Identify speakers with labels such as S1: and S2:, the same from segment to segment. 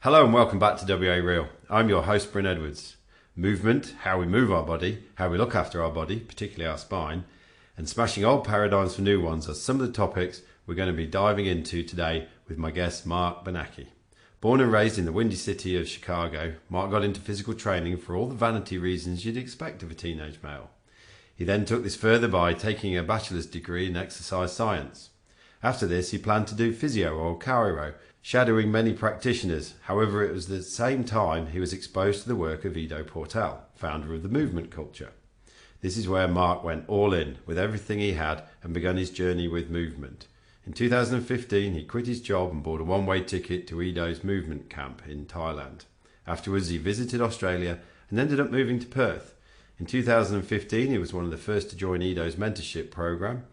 S1: Hello and welcome back to WA Real. I'm your host, Bryn. Movement, how we move our body, how we look after our body, particularly our spine, and smashing old paradigms for new ones are some of the topics we're going to be diving into today with my guest, Mark Benacchi. Born and raised in the windy city of Chicago, Mark got into physical training for all the vanity reasons you'd expect of a teenage male. He then took this further by taking a bachelor's degree in exercise science. After this, he planned to do physio or chiro, shadowing many practitioners. However, it was the same time he was exposed to the work of Ido Portal, founder of the movement culture. This is where Mark went all in with everything he had and began his journey with movement. In 2015, he quit his job and bought a one-way ticket to Ido's movement camp in Thailand. Afterwards, he visited Australia and ended up moving to Perth. In 2015, he was one of the first to join Ido's mentorship program.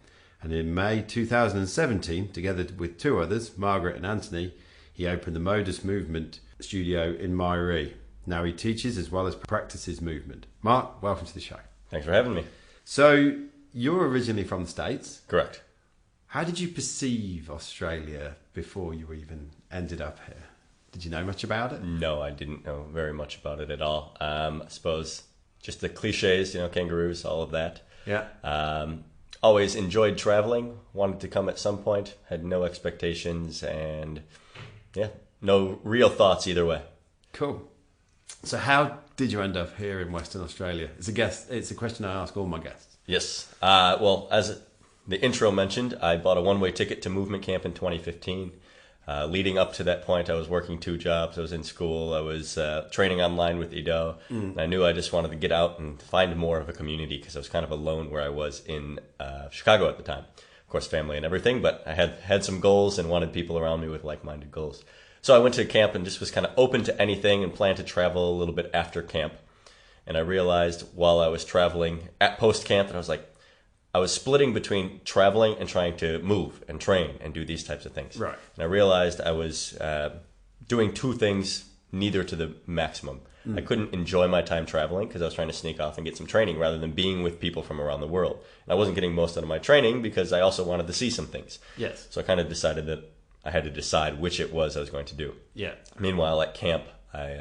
S1: And in May 2017, together with two others, Margaret and Anthony, he opened the Modus Movement Studio in Youre. Now he teaches as well as practices movement. Mark, welcome to the show.
S2: Thanks for having me.
S1: So, you're originally from the States.
S2: Correct.
S1: How did you perceive Australia before you even ended up here? Did you know much about it?
S2: No, I didn't know very much about it at all. I suppose just the cliches, kangaroos, all of that.
S1: Yeah.
S2: Always enjoyed traveling, wanted to come at some point, had no expectations, and no real thoughts either way.
S1: Cool. So how did you end up here in Western Australia? It's a question I ask all my guests.
S2: Yes. Well, as the intro mentioned, I bought a one-way ticket to movement camp in 2015. Leading up to that point, I was working two jobs. I was in school. I was training online with Ido. And I knew I just wanted to get out and find more of a community because I was kind of alone where I was in Chicago at the time. Of course, family and everything, but I had some goals and wanted people around me with like-minded goals. So I went to camp and just was kind of open to anything and planned to travel a little bit after camp. And I realized while I was traveling at post-camp that I was splitting between traveling and trying to move and train and do these types of things.
S1: Right.
S2: And I realized I was doing two things, neither to the maximum. I couldn't enjoy my time traveling because I was trying to sneak off and get some training rather than being with people from around the world. And I wasn't getting most out of my training because I also wanted to see some things.
S1: Yes.
S2: So I kind of decided that I had to decide which it was I was going to do.
S1: Yeah.
S2: Meanwhile, at camp, I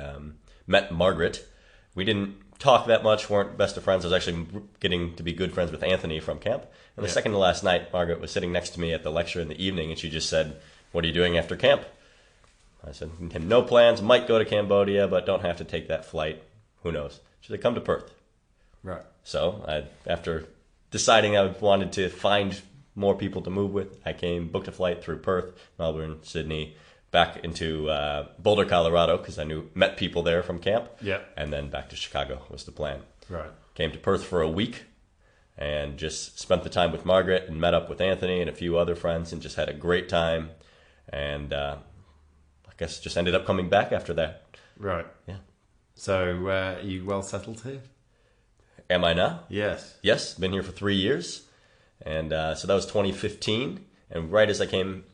S2: met Margaret. We didn't talk that much, weren't best of friends. I was actually getting to be good friends with Anthony from camp. And the second to last night, Margaret was sitting next to me at the lecture in the evening, and she just said, "What are you doing after camp?" I said, "No plans. Might go to Cambodia, but don't have to take that flight. Who knows?" She said, "Come to Perth."
S1: Right.
S2: So after deciding I wanted to find more people to move with, I booked a flight through Perth, Melbourne, Sydney, back into Boulder, Colorado, because I met people there from camp.
S1: Yeah.
S2: And then back to Chicago was the plan.
S1: Right.
S2: Came to Perth for a week and just spent the time with Margaret and met up with Anthony and a few other friends and just had a great time. And I guess just ended up coming back after that.
S1: Right.
S2: Yeah.
S1: So are you well settled here?
S2: Am I now?
S1: Yes.
S2: Yes, been here for 3 years. And so that was 2015. And right as I came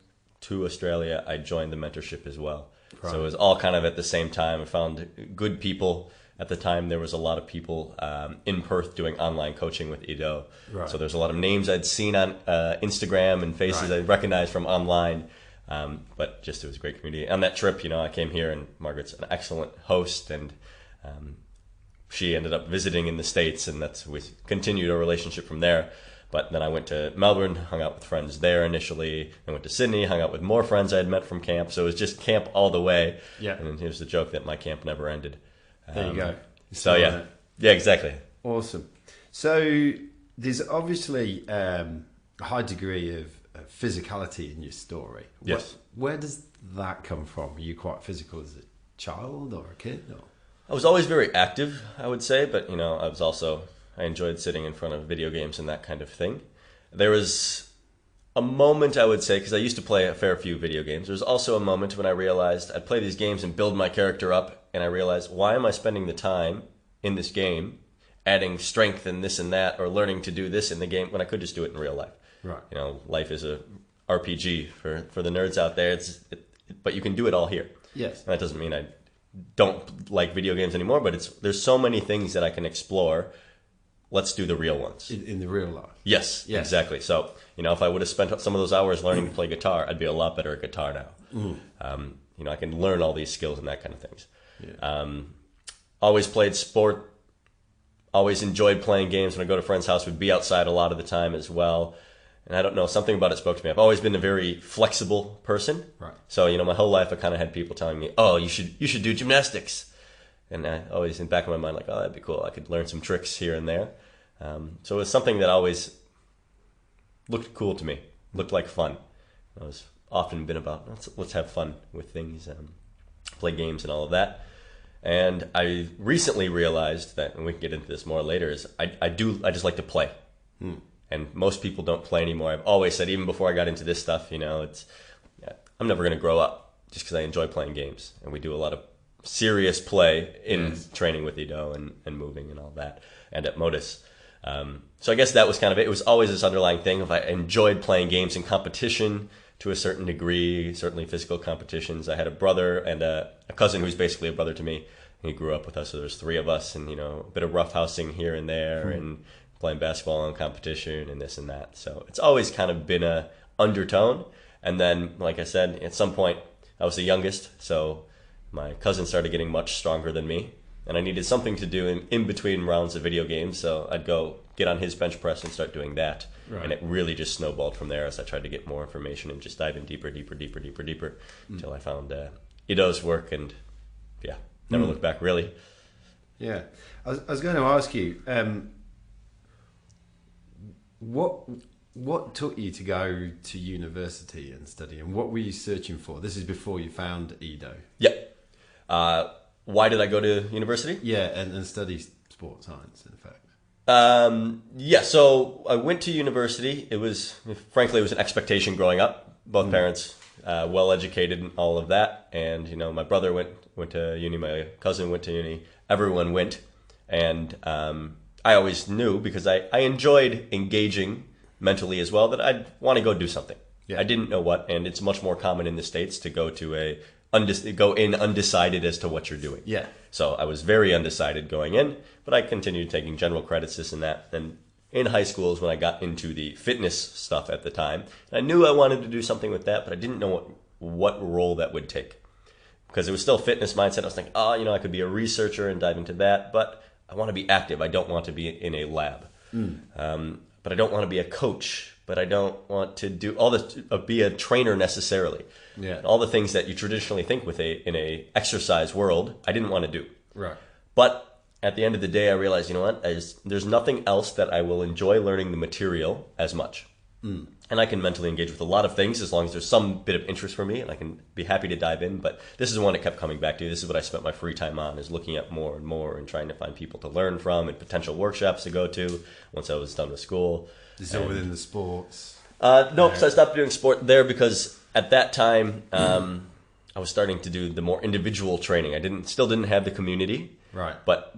S2: to Australia, I joined the mentorship as well. Right. So it was all kind of at the same time. I found good people. At the time, there was a lot of people in Perth doing online coaching with Ido. Right. So there's a lot of names I'd seen on Instagram and faces I recognized from online. But just it was a great community. On that trip, I came here and Margaret's an excellent host, and she ended up visiting in the States, and we continued our relationship from there. But then I went to Melbourne, hung out with friends there initially. I went to Sydney, hung out with more friends I had met from camp. So it was just camp all the way. Yeah. And here's the joke that my camp never ended.
S1: There you go.
S2: So yeah, exactly.
S1: Awesome. So there's obviously a high degree of physicality in your story.
S2: Yes.
S1: Where does that come from? Are you quite physical as a child or a kid? Or?
S2: I was always very active, I would say, but I enjoyed sitting in front of video games and that kind of thing. There was a moment, I would say, because I used to play a fair few video games. There was also a moment when I realized I'd play these games and build my character up, and I realized, why am I spending the time in this game adding strength and this and that, or learning to do this in the game when I could just do it in real life?
S1: Right.
S2: Life is a RPG for the nerds out there. But you can do it all here.
S1: Yes.
S2: And that doesn't mean I don't like video games anymore, but there's so many things that I can explore. Let's do the real ones.
S1: In the real life.
S2: Yes, exactly. So, if I would have spent some of those hours learning to play guitar, I'd be a lot better at guitar now. I can learn all these skills and that kind of things.
S1: Yeah.
S2: Always played sport, always enjoyed playing games. When I go to a friend's house, we'd be outside a lot of the time as well. And I don't know, something about it spoke to me. I've always been a very flexible person.
S1: Right.
S2: So, my whole life I kind of had people telling me, oh, you should do gymnastics. And I always, in the back of my mind, like, oh, that'd be cool. I could learn some tricks here and there. So it was something that always looked cool to me, looked like fun. I was often been about, let's have fun with things, play games and all of that. And I recently realized that, and we can get into this more later, is I just like to play. And most people don't play anymore. I've always said, even before I got into this stuff, I'm never going to grow up just because I enjoy playing games. And we do a lot of serious play in training with Ido and moving and all that, and at Modus. So I guess that was kind of it. It was always this underlying thing of I enjoyed playing games in competition to a certain degree, certainly physical competitions. I had a brother and a cousin who's basically a brother to me. He grew up with us, so there's three of us, and a bit of roughhousing here and there, and playing basketball in competition and this and that. So it's always kind of been a undertone. And then, like I said, at some point, I was the youngest, so my cousin started getting much stronger than me, and I needed something to do in between rounds of video games, so I'd go get on his bench press and start doing that. Right. And it really just snowballed from there as I tried to get more information and just dive in deeper until I found Ido's work, and never looked back, really.
S1: Yeah. I was going to ask you, what took you to go to university and study, and what were you searching for? This is before you found Ido.
S2: Yeah. Why did I go to university?
S1: Yeah, and study sports science, in fact.
S2: So I went to university. Frankly, it was an expectation growing up. Both parents, well educated and all of that. And, my brother went to uni, my cousin went to uni, everyone went. And I always knew, because I enjoyed engaging mentally as well, that I'd want to go do something. Yeah. I didn't know what, and it's much more common in the States to go to go in undecided as to what you're doing.
S1: Yeah.
S2: So I was very undecided going in, but I continued taking general credits, this and that. And in high school is when I got into the fitness stuff at the time. And I knew I wanted to do something with that, but I didn't know what role that would take. Because it was still fitness mindset. I was thinking, I could be a researcher and dive into that, but I want to be active. I don't want to be in a lab. But I don't want to be a coach. But I don't want to do all this, be a trainer necessarily. Yeah. All the things that you traditionally think in a exercise world, I didn't want to do.
S1: Right.
S2: But at the end of the day, I realized, there's nothing else that I will enjoy learning the material as much. And I can mentally engage with a lot of things as long as there's some bit of interest for me, and I can be happy to dive in. But this is the one that kept coming back to. This is what I spent my free time on, is looking at more and more and trying to find people to learn from and potential workshops to go to once I was done with school.
S1: Is it within the sports?
S2: No, because I stopped doing sport there because at that time I was starting to do the more individual training. I still didn't have the community.
S1: Right.
S2: But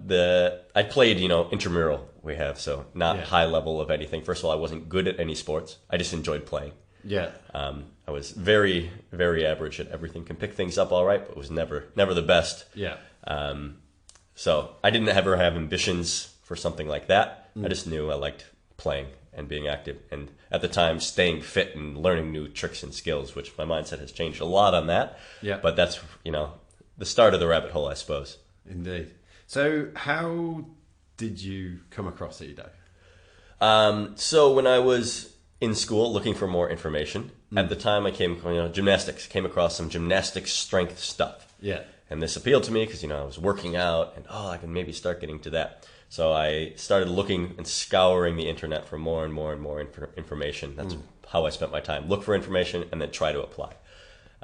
S2: I played, intramural we have, so not high level of anything. First of all, I wasn't good at any sports. I just enjoyed playing.
S1: Yeah.
S2: I was very, very average at everything. Can pick things up all right, but was never the best.
S1: Yeah.
S2: So I didn't ever have ambitions for something like that. I just knew I liked playing and being active, and at the time staying fit and learning new tricks and skills, which my mindset has changed a lot on that.
S1: Yeah.
S2: But that's, the start of the rabbit hole, I suppose.
S1: Indeed. So how did you come across Ido?
S2: So when I was in school looking for more information, at the time I came across some gymnastics strength stuff.
S1: Yeah.
S2: And this appealed to me because, I was working out and, I can maybe start getting to that. So I started looking and scouring the internet for more and more and more information. That's how I spent my time. Look for information and then try to apply.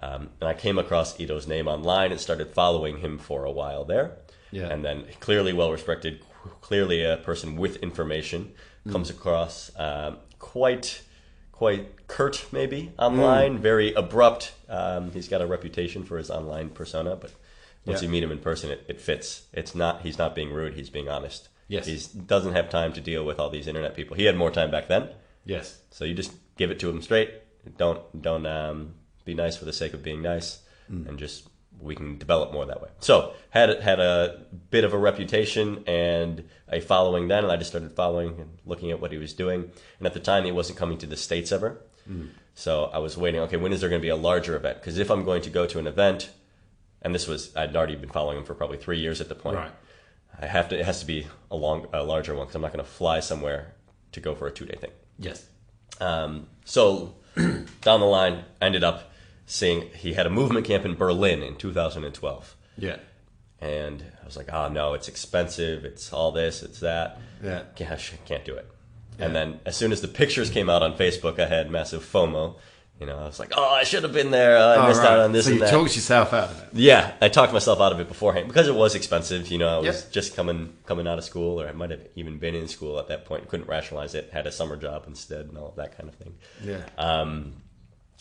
S2: And I came across Ido's name online and started following him for a while there. Yeah. And then clearly well-respected, clearly a person with information, comes across quite curt maybe online, very abrupt. He's got a reputation for his online persona, but once you meet him in person, it fits. He's not being rude, he's being honest.
S1: Yes.
S2: He doesn't have time to deal with all these internet people. He had more time back then.
S1: Yes.
S2: So you just give it to him straight. Don't be nice for the sake of being nice, and just we can develop more that way. So had a bit of a reputation and a following then, and I just started following and looking at what he was doing. And at the time, he wasn't coming to the States ever. So I was waiting, okay, when is there going to be a larger event? Because if I'm going to go to an event, and I'd already been following him for probably 3 years at the point.
S1: Right.
S2: It has to be a larger one because I'm not going to fly somewhere to go for a 2-day thing.
S1: Yes.
S2: So down the line, I ended up seeing he had a movement camp in Berlin in 2012.
S1: Yeah.
S2: And I was like, oh no, it's expensive. It's all this, it's that.
S1: Yeah.
S2: Gosh, can't do it.
S1: Yeah.
S2: And then as soon as the pictures came out on Facebook, I had massive FOMO. I was like, oh, I should have been there. I missed out on this and that.
S1: So you talked yourself out of it.
S2: Yeah, I talked myself out of it beforehand because it was expensive. I was
S1: Yep.
S2: just coming out of school, or I might have even been in school at that point. Couldn't rationalize it. Had a summer job instead, and all of that kind of thing.
S1: Yeah.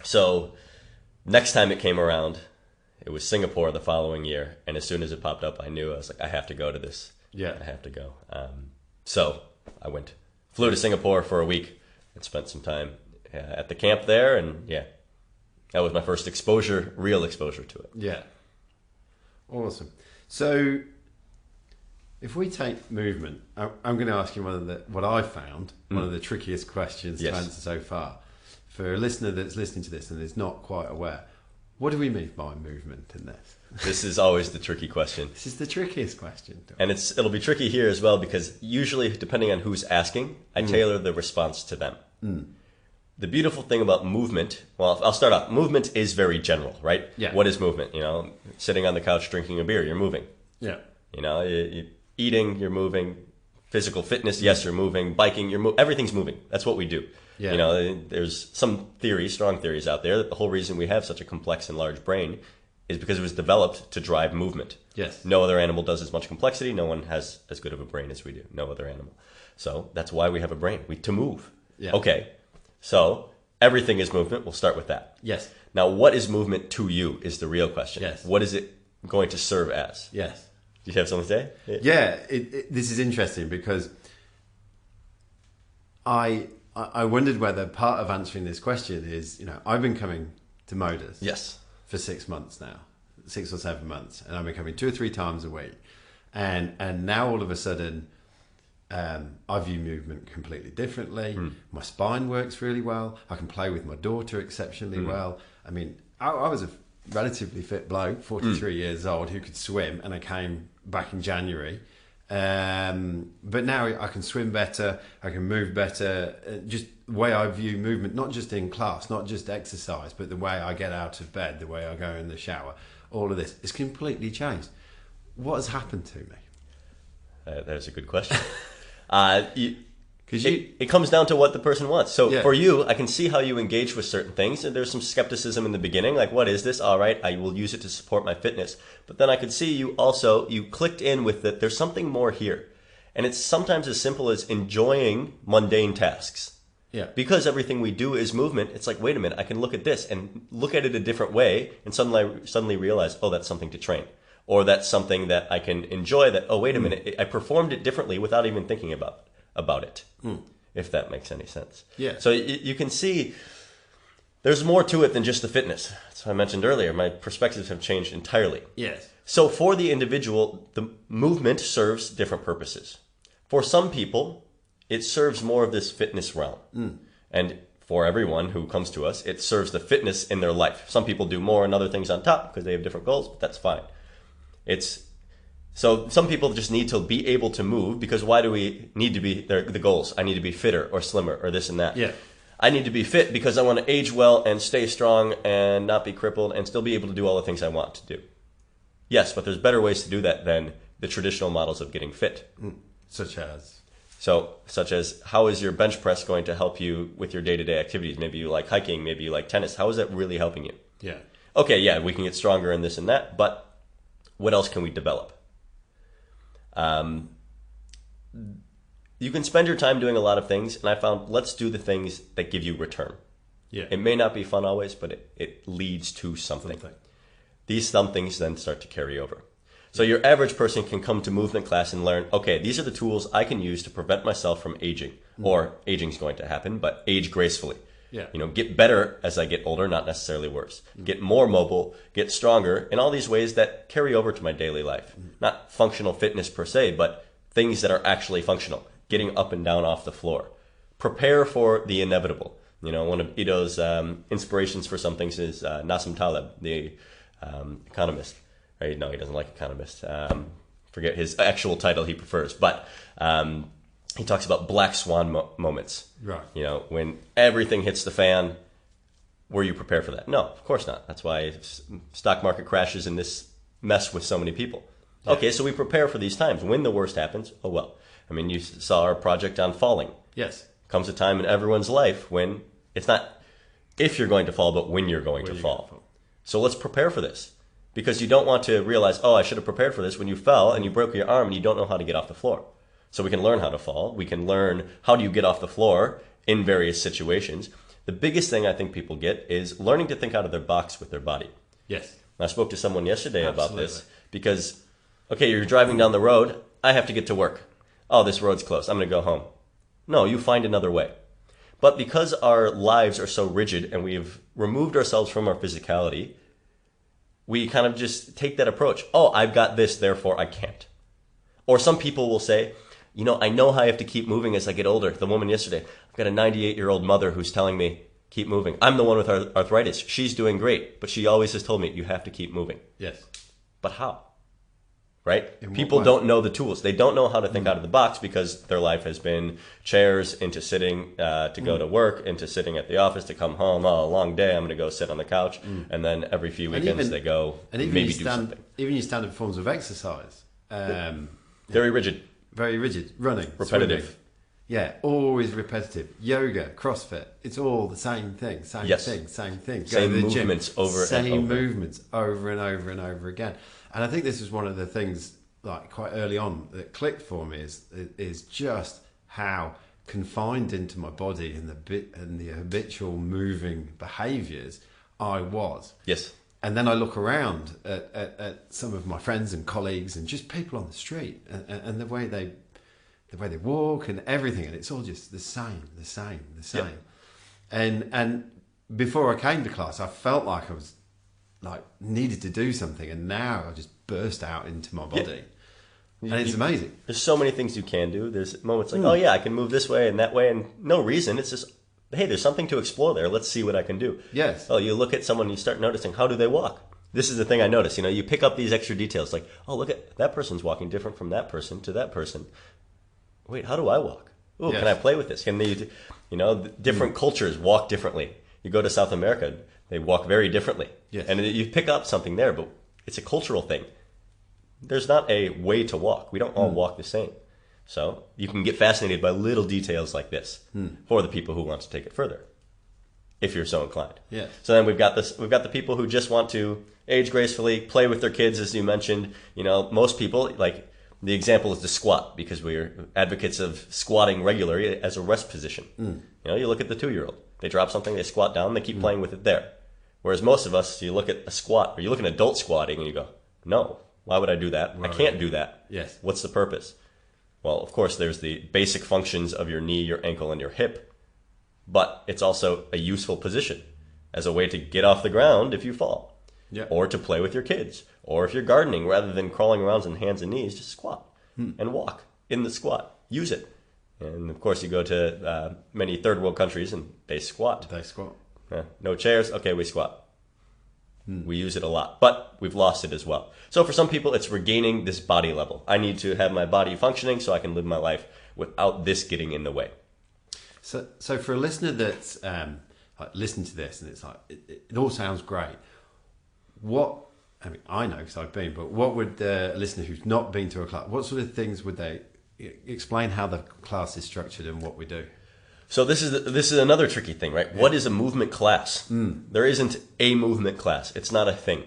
S2: So next time it came around, it was Singapore the following year, and as soon as it popped up, I knew I was like, I have to go to this.
S1: Yeah.
S2: I have to go. So I flew to Singapore for a week, and spent some time at the camp there, and yeah, that was my first real exposure to it.
S1: Yeah. Awesome. So if we take movement, I'm going to ask you what I found, one of the trickiest questions to answer so far. For a listener that's listening to this and is not quite aware, what do we mean by movement in this?
S2: This is always the tricky question.
S1: This is the trickiest question.
S2: And it'll be tricky here as well because usually, depending on who's asking, I tailor the response to them. The beautiful thing about movement, well, I'll start off. Movement is very general, right?
S1: Yeah.
S2: What is movement? Sitting on the couch drinking a beer, you're moving.
S1: Yeah.
S2: You're eating, you're moving. Physical fitness, yes, you're moving. Biking, everything's moving. That's what we do.
S1: Yeah.
S2: There's some strong theories out there that the whole reason we have such a complex and large brain is because it was developed to drive movement.
S1: Yes.
S2: No other animal does as much complexity. No one has as good of a brain as we do. No other animal. So that's why we have a brain, to move.
S1: Yeah.
S2: Okay. So everything is movement. We'll start with that.
S1: Yes.
S2: Now, what is movement to you is the real question.
S1: Yes.
S2: What is it going to serve as?
S1: Yes.
S2: Do you have something to say?
S1: Yeah. This is interesting because I wondered whether part of answering this question is, I've been coming to Modus
S2: Yes.
S1: for 6 months now, 6 or 7 months, and I've been coming 2 or 3 times a week, and now all of a sudden, I view movement completely differently. My spine works really well. I can play with my daughter exceptionally well. I mean, I was a relatively fit bloke, 43 years old, who could swim, and I came back in January. But now I can swim better, I can move better. Just the way I view movement, not just in class, not just exercise, but the way I get out of bed, the way I go in the shower, all of this is completely changed. What has happened to me?
S2: That's a good question. It comes down to what the person wants. So for you, I can see how you engage with certain things, and there's some skepticism in the beginning, like, what is this? All right, I will use it to support my fitness. But then I could see you clicked in with that there's something more here. And it's sometimes as simple as enjoying mundane tasks.
S1: Yeah.
S2: Because everything we do is movement, it's like, wait a minute, I can look at this and look at it a different way and suddenly realize, oh, that's something to train. Or that's something that I can enjoy that, oh, wait a minute, I performed it differently without even thinking about it, if that makes any sense.
S1: Yeah.
S2: So you can see there's more to it than just the fitness. So I mentioned earlier, my perspectives have changed entirely.
S1: Yes.
S2: So for the individual, the movement serves different purposes. For some people, it serves more of this fitness realm. And for everyone who comes to us, it serves the fitness in their life. Some people do more and other things on top because they have different goals, but that's fine. So some people just need to be able to move because why do we need to be the goals? I need to be fitter or slimmer or this and that.
S1: Yeah.
S2: I need to be fit because I want to age well and stay strong and not be crippled and still be able to do all the things I want to do. Yes, but there's better ways to do that than the traditional models of getting fit.
S1: Such as?
S2: Such as, how is your bench press going to help you with your day-to-day activities? Maybe you like hiking, maybe you like tennis. How is that really helping you?
S1: Yeah.
S2: Okay, yeah, we can get stronger in this and that, but what else can we develop? You can spend your time doing a lot of things, and I found let's do the things that give you return.
S1: Yeah.
S2: It may not be fun always, but it leads to something. These some things then start to carry over. So your average person can come to movement class and learn, okay, these are the tools I can use to prevent myself from aging. Or aging's going to happen, but age gracefully.
S1: Yeah.
S2: Get better as I get older, not necessarily worse. Get more mobile, get stronger, in all these ways that carry over to my daily life. Not functional fitness per se, but things that are actually functional. Getting up and down off the floor. Prepare for the inevitable. One of Ido's inspirations for some things is Nassim Taleb, the economist. Right? No, he doesn't like economist. Forget his actual title he prefers. But he talks about black swan moments.
S1: Right.
S2: You know, when everything hits the fan, were you prepared for that? No, of course not. That's why stock market crashes in this mess with so many people. Yeah. Okay, so we prepare for these times. When the worst happens, oh well. I mean, you saw our project on falling.
S1: Yes.
S2: Comes a time in everyone's life when it's not if you're going to fall, but when you're going to fall. So let's prepare for this. Because you don't want to realize, oh, I should have prepared for this when you fell and you broke your arm and you don't know how to get off the floor. So we can learn how to fall. We can learn how do you get off the floor in various situations. The biggest thing I think people get is learning to think out of their box with their body.
S1: Yes.
S2: And I spoke to someone yesterday about this because, okay, you're driving down the road. I have to get to work. Oh, this road's closed. I'm going to go home. No, you find another way. But because our lives are so rigid and we've removed ourselves from our physicality, we kind of just take that approach. Oh, I've got this, therefore I can't. Or some people will say, you know, I know how I have to keep moving as I get older. The woman yesterday, I've got a 98-year-old mother who's telling me, keep moving. I'm the one with arthritis. She's doing great, but she always has told me, you have to keep moving.
S1: Yes.
S2: But how? Right? People don't know the tools. They don't know how to think out of the box because their life has been chairs into sitting to go to work, into sitting at the office, to come home. Oh, a long day. I'm going to go sit on the couch. And then every few weekends they go maybe do something.
S1: Even your standard forms of exercise.
S2: Very rigid.
S1: Very rigid. Running.
S2: Repetitive.
S1: Swimming. Yeah, always repetitive. Yoga, CrossFit. It's all the same thing. Same thing.
S2: Same movements over and over.
S1: Same movements over and over and over again. And I think this is one of the things, like quite early on, that clicked for me is just how confined into my body and the habitual moving behaviours I was.
S2: Yes.
S1: And then I look around at some of my friends and colleagues and just people on the street and the way they walk and everything, and it's all just the same. Yep. And before I came to class, I felt like I was needed to do something, and now I just burst out into my body. Yeah. And it's amazing.
S2: There's so many things you can do. There's moments like, oh yeah, I can move this way and that way, and no reason. It's just, hey, there's something to explore there. Let's see what I can do.
S1: Yes.
S2: Oh, you look at someone, you start noticing, how do they walk? This is the thing I notice. You know, you pick up these extra details, like, oh, look at that person's walking different from that person to that person. Wait, how do I walk? Oh, yes. Can I play with this? Can they, different cultures walk differently. You go to South America, they walk very differently.
S1: Yes.
S2: And you pick up something there, but it's a cultural thing. There's not a way to walk. We don't all walk the same. So you can get fascinated by little details like this for the people who want to take it further, if you're so inclined.
S1: Yeah.
S2: So then we've got the people who just want to age gracefully, play with their kids, as you mentioned. You know, most people, like the example is the squat, because we're advocates of squatting regularly as a rest position. You know, you look at the 2-year-old. They drop something, they squat down, they keep playing with it there. Whereas most of us, you look at a squat, or you look at an adult squatting, and you go, no, why would I do that? Right. I can't do that.
S1: Yes.
S2: What's the purpose? Well, of course, there's the basic functions of your knee, your ankle, and your hip, but it's also a useful position as a way to get off the ground if you fall, or to play with your kids, or if you're gardening, rather than crawling around on hands and knees, just squat and walk in the squat. Use it. And of course, you go to many third world countries and they squat. No chairs. Okay, we squat. We use it a lot, but we've lost it as well. So for some people, it's regaining this body level. I need to have my body functioning so I can live my life without this getting in the way.
S1: So for a listener that's listened to this and it's like, it all sounds great. I know because I've been, but what would a listener who's not been to a class, what sort of things would they explain how the class is structured and what we do?
S2: So this is another tricky thing, right? Yeah. What is a movement class? There isn't a movement class. It's not a thing.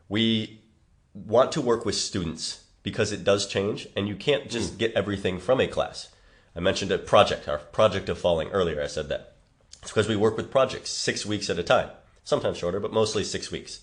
S2: We want to work with students because it does change, and you can't just get everything from a class. I mentioned our project of falling earlier. I said that. It's because we work with projects 6 weeks at a time, sometimes shorter, but mostly 6 weeks.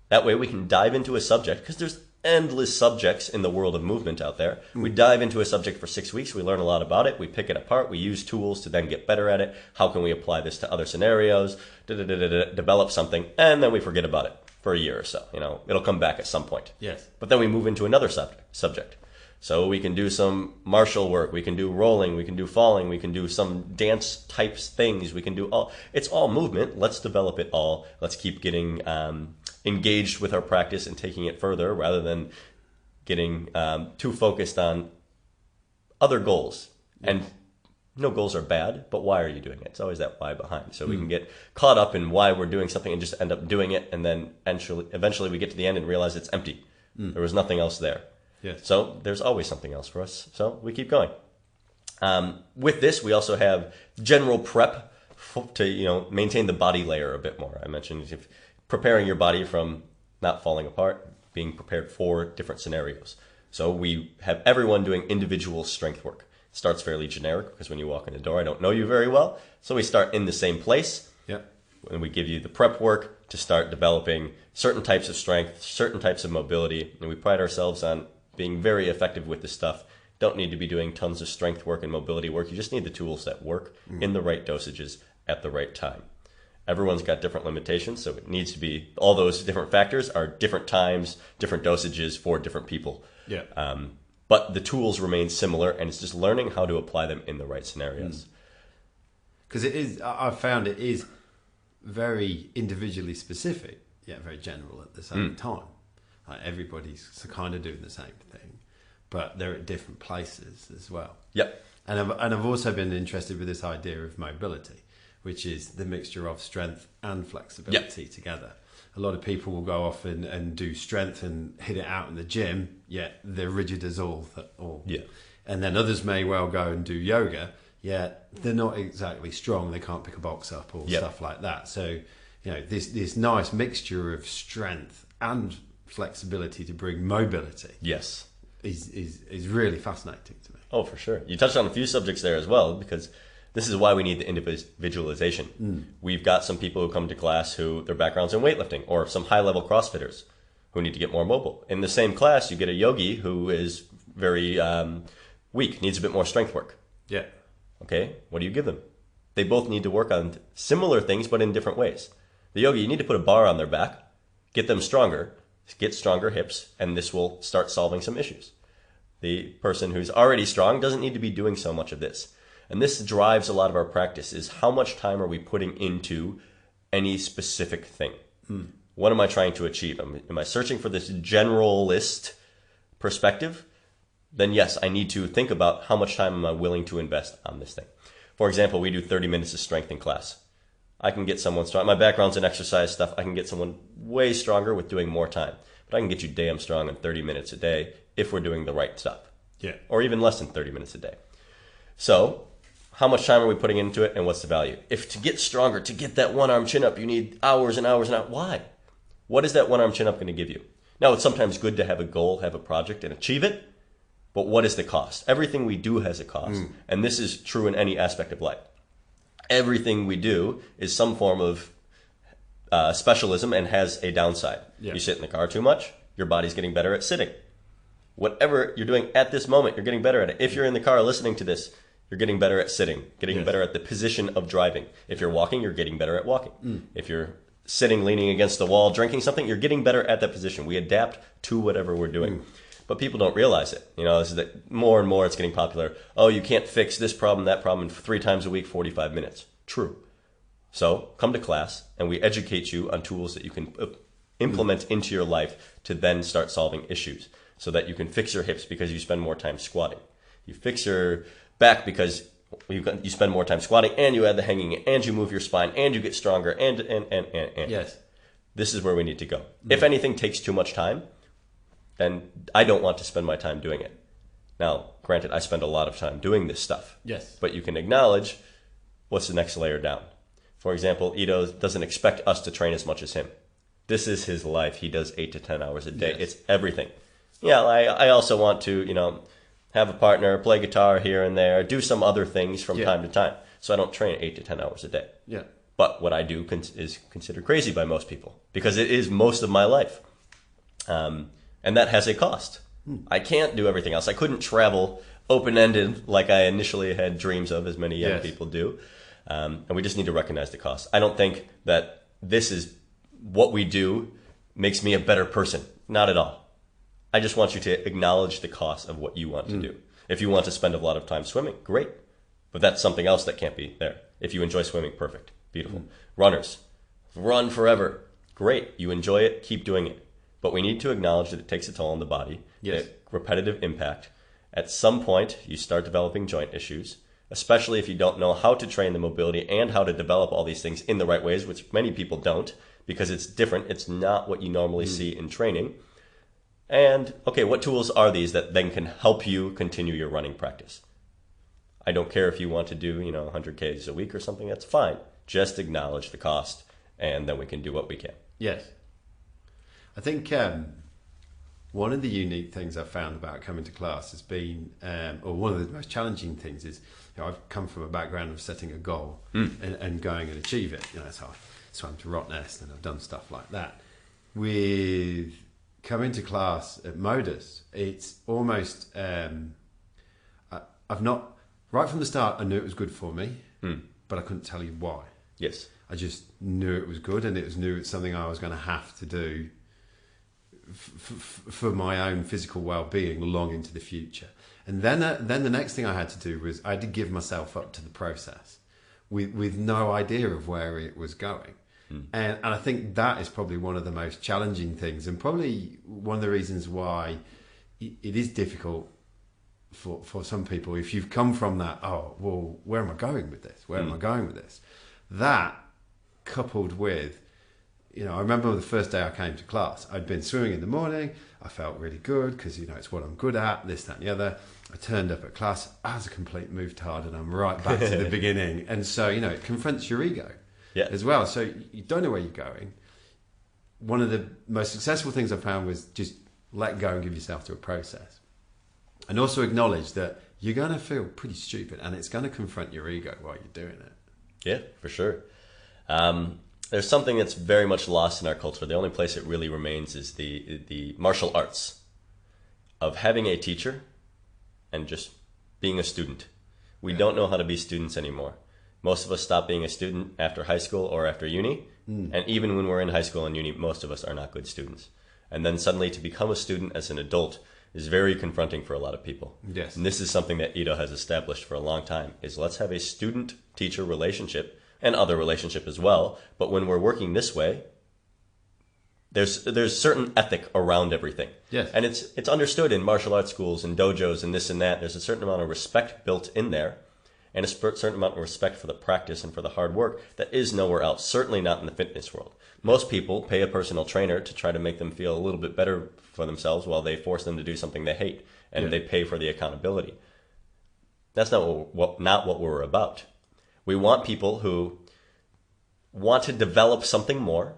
S2: That way we can dive into a subject, because there's endless subjects in the world of movement out there. We dive into a subject for 6 weeks. We learn a lot about it. We pick it apart. We use tools to then get better at it. How can we apply this to other scenarios? Develop something, and then we forget about it for a year or so. You know, it'll come back at some point.
S1: Yes.
S2: But then we move into another subject. So we can do some martial work. We can do rolling. We can do falling. We can do some dance types things. We can do all. It's all movement. Let's develop it all. Let's keep getting engaged with our practice and taking it further rather than getting too focused on other goals. And no goals are bad, but why are you doing it? It's always that why behind. So we can get caught up in why we're doing something and just end up doing it, and then eventually we get to the end and realize it's empty. There was nothing else there.
S1: Yes.
S2: So there's always something else for us. So we keep going. With this, we also have general prep to maintain the body layer a bit more. I mentioned preparing your body from not falling apart, being prepared for different scenarios. So we have everyone doing individual strength work. It starts fairly generic because when you walk in the door, I don't know you very well. So we start in the same place.
S1: Yep.
S2: And we give you the prep work to start developing certain types of strength, certain types of mobility. And we pride ourselves on being very effective with this stuff. Don't need to be doing tons of strength work and mobility work. You just need the tools that work in the right dosages at the right time. Everyone's got different limitations, so it needs to be, all those different factors are different times, different dosages for different people.
S1: Yeah.
S2: But the tools remain similar, and it's just learning how to apply them in the right scenarios.
S1: Because I've found it is very individually specific, yet very general at the same time. Like everybody's kind of doing the same thing, but they're at different places as well.
S2: Yep.
S1: And I've also been interested with this idea of mobility, which is the mixture of strength and flexibility together. A lot of people will go off and do strength and hit it out in the gym, yet they're rigid as all.
S2: Yeah.
S1: And then others may well go and do yoga, yet they're not exactly strong. They can't pick a box up or stuff like that. So, this nice mixture of strength and flexibility to bring mobility.
S2: Yes.
S1: Is really fascinating to me.
S2: Oh, for sure. You touched on a few subjects there as well, because this is why we need the individualization. We've got some people who come to class who their background's in weightlifting, or some high-level CrossFitters who need to get more mobile. In the same class, you get a yogi who is very weak, needs a bit more strength work.
S1: Yeah.
S2: Okay, what do you give them? They both need to work on similar things, but in different ways. The yogi, you need to put a bar on their back, get them stronger, get stronger hips, and this will start solving some issues. The person who's already strong doesn't need to be doing so much of this. And this drives a lot of our practice, is how much time are we putting into any specific thing? What am I trying to achieve? Am I searching for this generalist perspective? Then yes, I need to think about how much time am I willing to invest on this thing. For example, we do 30 minutes of strength in class. I can get someone strong. My background's in exercise stuff. I can get someone way stronger with doing more time. But I can get you damn strong in 30 minutes a day if we're doing the right stuff.
S1: Yeah.
S2: Or even less than 30 minutes a day. So how much time are we putting into it, and what's the value? If to get stronger, to get that one-arm chin-up, you need hours and hours and hours. Why? What is that one-arm chin-up going to give you? Now, it's sometimes good to have a goal, have a project, and achieve it, but what is the cost? Everything we do has a cost, and this is true in any aspect of life. Everything we do is some form of specialism and has a downside. Yeah. You sit in the car too much, your body's getting better at sitting. Whatever you're doing at this moment, you're getting better at it. If you're in the car listening to this, you're getting better at sitting, getting better at the position of driving. If you're walking, you're getting better at walking. If you're sitting, leaning against the wall, drinking something, you're getting better at that position. We adapt to whatever we're doing. But people don't realize it. This is that more and more it's getting popular. Oh, you can't fix this problem, that problem in 3 times a week, 45 minutes. True. So come to class and we educate you on tools that you can implement into your life to then start solving issues, so that you can fix your hips because you spend more time squatting. You fix your back because you spend more time squatting, and you add the hanging, and you move your spine, and you get stronger, and.
S1: Yes.
S2: This is where we need to go. If anything takes too much time, then I don't want to spend my time doing it. Now, granted, I spend a lot of time doing this stuff.
S1: Yes.
S2: But you can acknowledge what's the next layer down. For example, Ido doesn't expect us to train as much as him. This is his life. He does 8 to 10 hours a day. Yes. It's everything. Yeah, I also want to, have a partner, play guitar here and there, do some other things from time to time. So I don't train 8 to 10 hours a day.
S1: Yeah.
S2: But what I do is considered crazy by most people, because it is most of my life. And that has a cost. I can't do everything else. I couldn't travel open-ended like I initially had dreams of, as many young people do. And we just need to recognize the cost. I don't think that this is what we do makes me a better person. Not at all. I just want you to acknowledge the cost of what you want to do. If you want to spend a lot of time swimming, great. But that's something else that can't be there. If you enjoy swimming, perfect. Beautiful. Runners, run forever. great. You enjoy it, keep doing it. But we need to acknowledge that it takes a toll on the body,
S1: Yes.
S2: repetitive impact. At some point, you start developing joint issues, especially if you don't know how to train the mobility and how to develop all these things in the right ways, which many people don't, because it's different. It's not what you normally see in training. And, okay, what tools are these that then can help you continue your running practice? I don't care if you want to do, 100 Ks a week or something, that's fine. Just acknowledge the cost, and then we can do what we can.
S1: Yes. I think one of the unique things I've found about coming to class has been, or one of the most challenging things is, I've come from a background of setting a goal and going and achieve it. So I swam to Rottnest and I've done stuff like that. With coming to class at Modus, it's almost, I've not, right from the start, I knew it was good for me, but I couldn't tell you why.
S2: Yes.
S1: I just knew it was good, and knew it's something I was going to have to do for my own physical well-being long into the future. And then the next thing I had to do was I had to give myself up to the process with no idea of where it was going. And I think that is probably one of the most challenging things, and probably one of the reasons why it is difficult for some people. If you've come from that, oh, well, where am I going with this? Where am I going with this? That coupled with, I remember the first day I came to class, I'd been swimming in the morning. I felt really good because, it's what I'm good at, this, that, and the other. I turned up at class, I was a complete movetard, and I'm right back to the beginning. And so, it confronts your ego as well. So you don't know where you're going. One of the most successful things I found was just let go and give yourself to a process. And also acknowledge that you're going to feel pretty stupid, and it's going to confront your ego while you're doing it.
S2: Yeah, for sure. There's something that's very much lost in our culture. The only place it really remains is the martial arts of having a teacher and just being a student. We don't know how to be students anymore. Most of us stop being a student after high school or after uni. And even when we're in high school and uni, most of us are not good students. And then suddenly to become a student as an adult is very confronting for a lot of people.
S1: Yes.
S2: And this is something that Ido has established for a long time, is let's have a student-teacher relationship and other relationship as well. But when we're working this way, there's certain ethic around everything.
S1: Yes.
S2: And it's understood in martial arts schools and dojos and this and that. There's a certain amount of respect built in there, and a certain amount of respect for the practice and for the hard work that is nowhere else, certainly not in the fitness world. Most people pay a personal trainer to try to make them feel a little bit better for themselves while they force them to do something they hate, and they pay for the accountability. That's not what we're about. We want people who want to develop something more,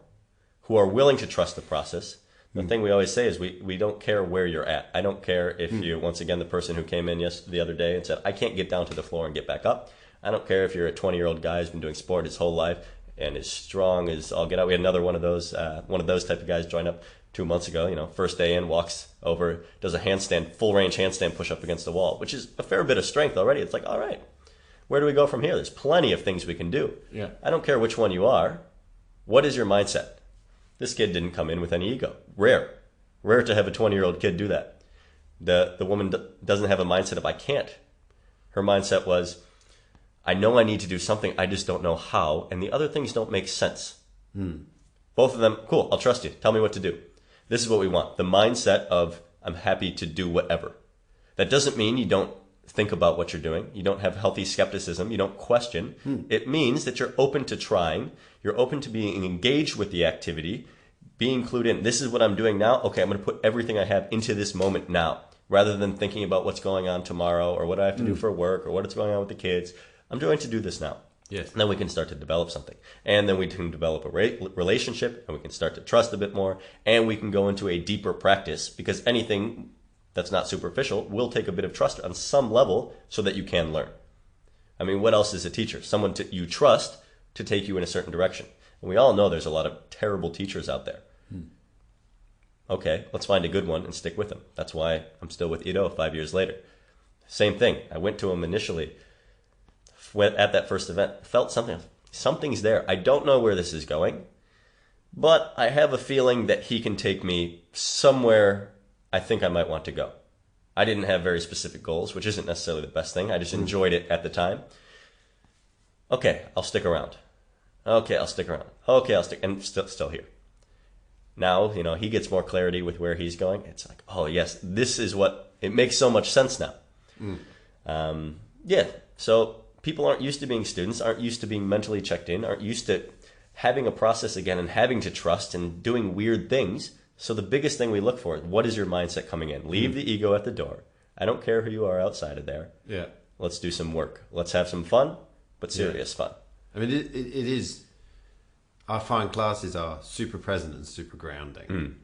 S2: who are willing to trust the process. The thing we always say is we don't care where you're at. I don't care if you, once again, the person who came in the other day and said, I can't get down to the floor and get back up. I don't care if you're a 20-year-old guy who's been doing sport his whole life and is strong as all get out. We had another one of those type of guys join up 2 months ago. First day in, walks over, does a handstand, full range handstand push up against the wall, which is a fair bit of strength already. It's like, all right, where do we go from here? There's plenty of things we can do.
S1: Yeah.
S2: I don't care which one you are. What is your mindset? This kid didn't come in with any ego. Rare to have a 20-year-old kid do that. The woman doesn't have a mindset of I can't. Her mindset was, I know I need to do something, I just don't know how, and the other things don't make sense. Both of them, cool, I'll trust you. Tell me what to do. This is what we want. The mindset of I'm happy to do whatever. That doesn't mean you don't think about what you're doing. You don't have healthy skepticism. You don't question. It means that you're open to trying. You're open to being engaged with the activity, being clued in. This is what I'm doing now. Okay, I'm going to put everything I have into this moment now, rather than thinking about what's going on tomorrow or what I have to do for work or what's going on with the kids. I'm going to do this now.
S1: Yes.
S2: And then we can start to develop something. And then we can develop a relationship, and we can start to trust a bit more, and we can go into a deeper practice, because anything that's not superficial will take a bit of trust on some level so that you can learn. I mean, what else is a teacher? Someone you trust to take you in a certain direction. And we all know there's a lot of terrible teachers out there. Okay, let's find a good one and stick with them. That's why I'm still with Ido 5 years later. Same thing. I went to him initially at that first event, felt something's there. I don't know where this is going, but I have a feeling that he can take me somewhere I think I might want to go. I didn't have very specific goals, which isn't necessarily the best thing. I just enjoyed it at the time. Okay, I'll stick around. Okay, I'll stick around. Okay, I'll stick, and still here. Now, he gets more clarity with where he's going. It's like, oh yes, this is what, it makes so much sense now. So people aren't used to being students, aren't used to being mentally checked in, aren't used to having a process again and having to trust and doing weird things. So the biggest thing we look for is, what is your mindset coming in? Leave the ego at the door. I don't care who you are outside of there.
S1: Yeah.
S2: Let's do some work. Let's have some fun, but serious fun.
S1: I mean, it is. I find classes are super present and super grounding,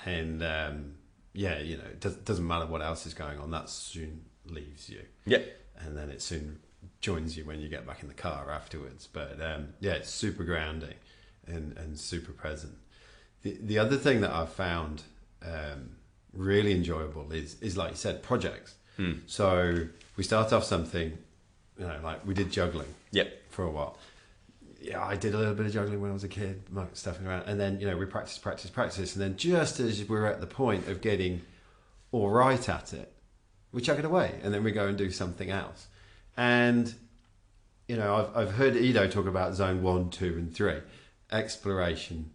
S1: and it doesn't matter what else is going on. That soon leaves you.
S2: Yeah,
S1: and then it soon joins you when you get back in the car afterwards. But it's super grounding and super present. The other thing that I've found really enjoyable is like you said, projects. So we start off something, like we did juggling. For a while. Yeah, I did a little bit of juggling when I was a kid, stuffing around, and then we practice, and then just as we're at the point of getting all right at it, we chuck it away, and then we go and do something else. And I've heard Ido talk about zone 1, 2, and 3, exploration,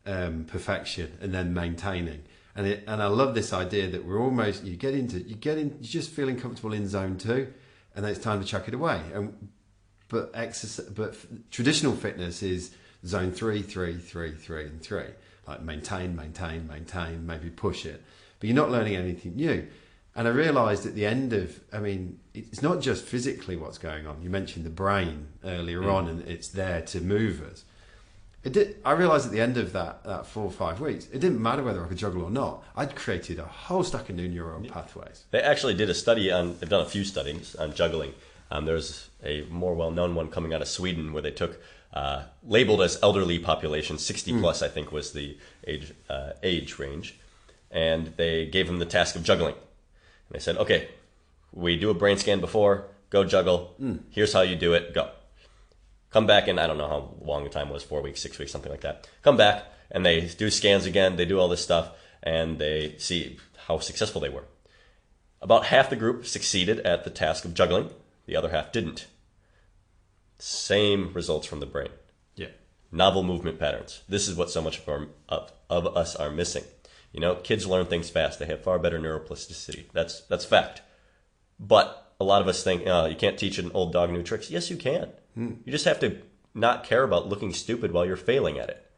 S1: perfection, and then maintaining. And I love this idea that we're almost you're just feeling comfortable in zone 2, and then it's time to chuck it away. But traditional fitness is zone 3, 3, 3, 3, and 3. Like maintain, maybe push it. But you're not learning anything new. And I realised at the end of, it's not just physically what's going on. You mentioned the brain earlier on, and it's there to move us. I realised at the end of that 4 or 5 weeks, it didn't matter whether I could juggle or not. I'd created a whole stack of new neural pathways.
S2: They actually did a study they've done a few studies on juggling. There's a more well-known one coming out of Sweden where they took, labeled as elderly population, 60 plus I think was the age range, and they gave them the task of juggling. And they said, okay, we do a brain scan before, go juggle, here's how you do it, go. Come back in, I don't know how long the time was, 4 weeks, 6 weeks, something like that. Come back, and they do scans again, they do all this stuff, and they see how successful they were. About half the group succeeded at the task of juggling. The other half didn't. Same results from the brain.
S1: Yeah.
S2: Novel movement patterns. This is what so much of us are missing. Kids learn things fast. They have far better neuroplasticity. That's fact. But a lot of us think, you can't teach an old dog new tricks. Yes, you can. You just have to not care about looking stupid while you're failing at it.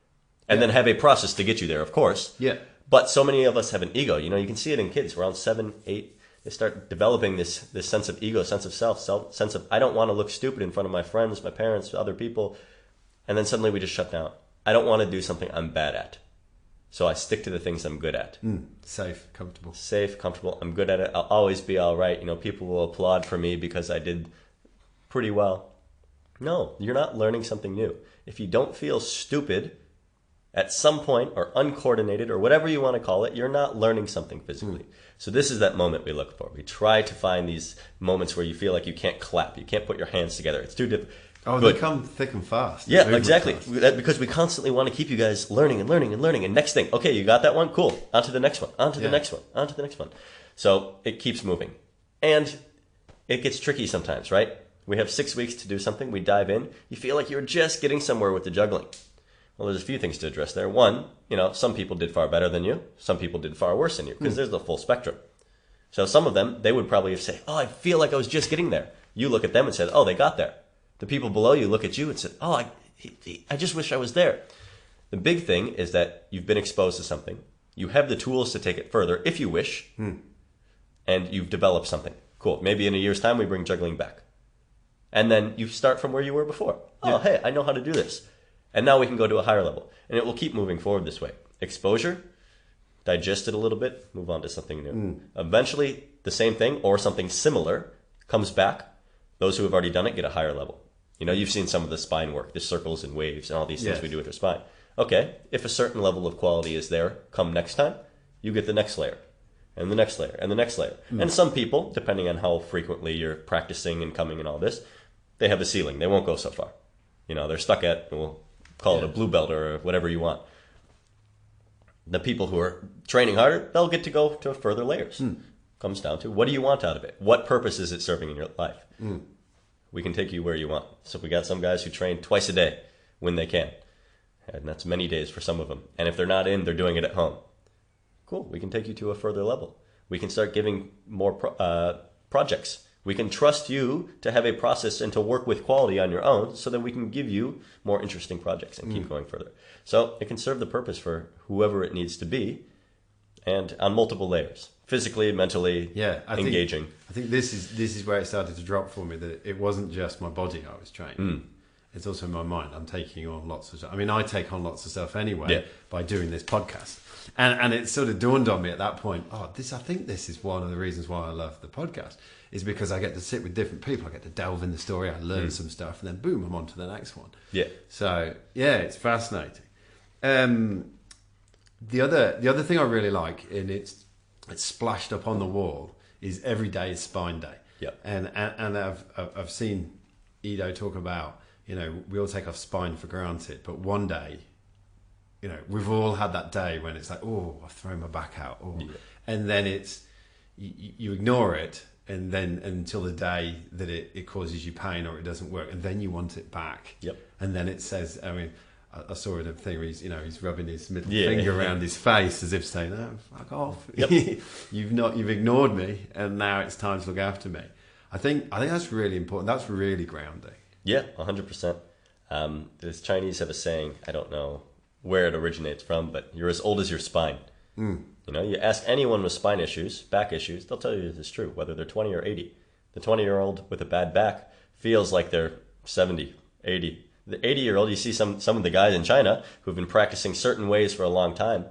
S2: And then have a process to get you there, of course.
S1: Yeah.
S2: But so many of us have an ego. You can see it in kids around 7, 8. They start developing this sense of ego, sense of self, sense of, I don't want to look stupid in front of my friends, my parents, other people. And then suddenly we just shut down. I don't want to do something I'm bad at. So I stick to the things I'm good at.
S1: Safe, comfortable.
S2: Safe, comfortable. I'm good at it. I'll always be all right. People will applaud for me because I did pretty well. No, you're not learning something new. If you don't feel stupid at some point, or uncoordinated, or whatever you want to call it, you're not learning something physically. So this is that moment we look for. We try to find these moments where you feel like you can't clap, you can't put your hands together. It's too difficult.
S1: Oh, they come thick and fast.
S2: Yeah, exactly. Because we constantly want to keep you guys learning and learning and learning. And next thing, okay, you got that one? Cool. On to the next one. On to the next one. On to the next one. So it keeps moving. And it gets tricky sometimes, right? We have 6 weeks to do something. We dive in. You feel like you're just getting somewhere with the juggling. Well, there's a few things to address there. One, some people did far better than you. Some people did far worse than you, because there's the full spectrum. So some of them, they would probably say, oh, I feel like I was just getting there. You look at them and said, oh, they got there. The people below you look at you and said, oh, I just wish I was there. The big thing is that you've been exposed to something. You have the tools to take it further if you wish, and you've developed something. Cool. Maybe in a year's time, we bring juggling back. And then you start from where you were before. Oh, hey, I know how to do this. And now we can go to a higher level. And it will keep moving forward this way. Exposure, digest it a little bit, move on to something new. Eventually, the same thing or something similar comes back. Those who have already done it get a higher level. You've seen some of the spine work, the circles and waves and all these things we do with our spine. Okay, if a certain level of quality is there, come next time, you get the next layer, and the next layer, and the next layer. And some people, depending on how frequently you're practicing and coming and all this, they have a ceiling. They won't go so far. They're stuck at, we'll call it a blue belt or whatever you want. The people who are training harder, they'll get to go to further layers. Comes down to, what do you want out of it? What purpose is it serving in your life? We can take you where you want. So we got some guys who train twice a day when they can. And that's many days for some of them. And if they're not in, they're doing it at home. Cool. We can take you to a further level. We can start giving more projects. We can trust you to have a process and to work with quality on your own so that we can give you more interesting projects and keep going further. So it can serve the purpose for whoever it needs to be and on multiple layers, physically, mentally, engaging.
S1: I think this is where it started to drop for me, that it wasn't just my body I was training. It's also my mind. I'm taking on lots of stuff. I mean, I take on lots of stuff anyway by doing this podcast. And it sort of dawned on me at that point, I think this is one of the reasons why I love the podcast, is because I get to sit with different people. I get to delve in the story. I learn some stuff, and then boom, I'm on to the next one. Yeah. So, it's fascinating. The other thing I really like, and it's splashed up on the wall, is every day is spine day.
S2: Yeah.
S1: And I've seen Ido talk about, we all take our spine for granted, but one day, we've all had that day when it's like, I've thrown my back out, and then it's you ignore it, and then until the day that it causes you pain or it doesn't work, and then you want it back.
S2: Yep.
S1: And then it says, I saw it a thing where he's rubbing his middle finger around his face as if saying, "Oh, fuck off! Yep. You've ignored me, and now it's time to look after me." I think that's really important. That's really grounding.
S2: Yeah, 100%. The Chinese have a saying, I don't know where it originates from, but you're as old as your spine. You ask anyone with spine issues, back issues, they'll tell you this is true, whether they're 20 or 80. The 20-year-old with a bad back feels like they're 70, 80. The 80-year-old, you see some of the guys in China who've been practicing certain ways for a long time,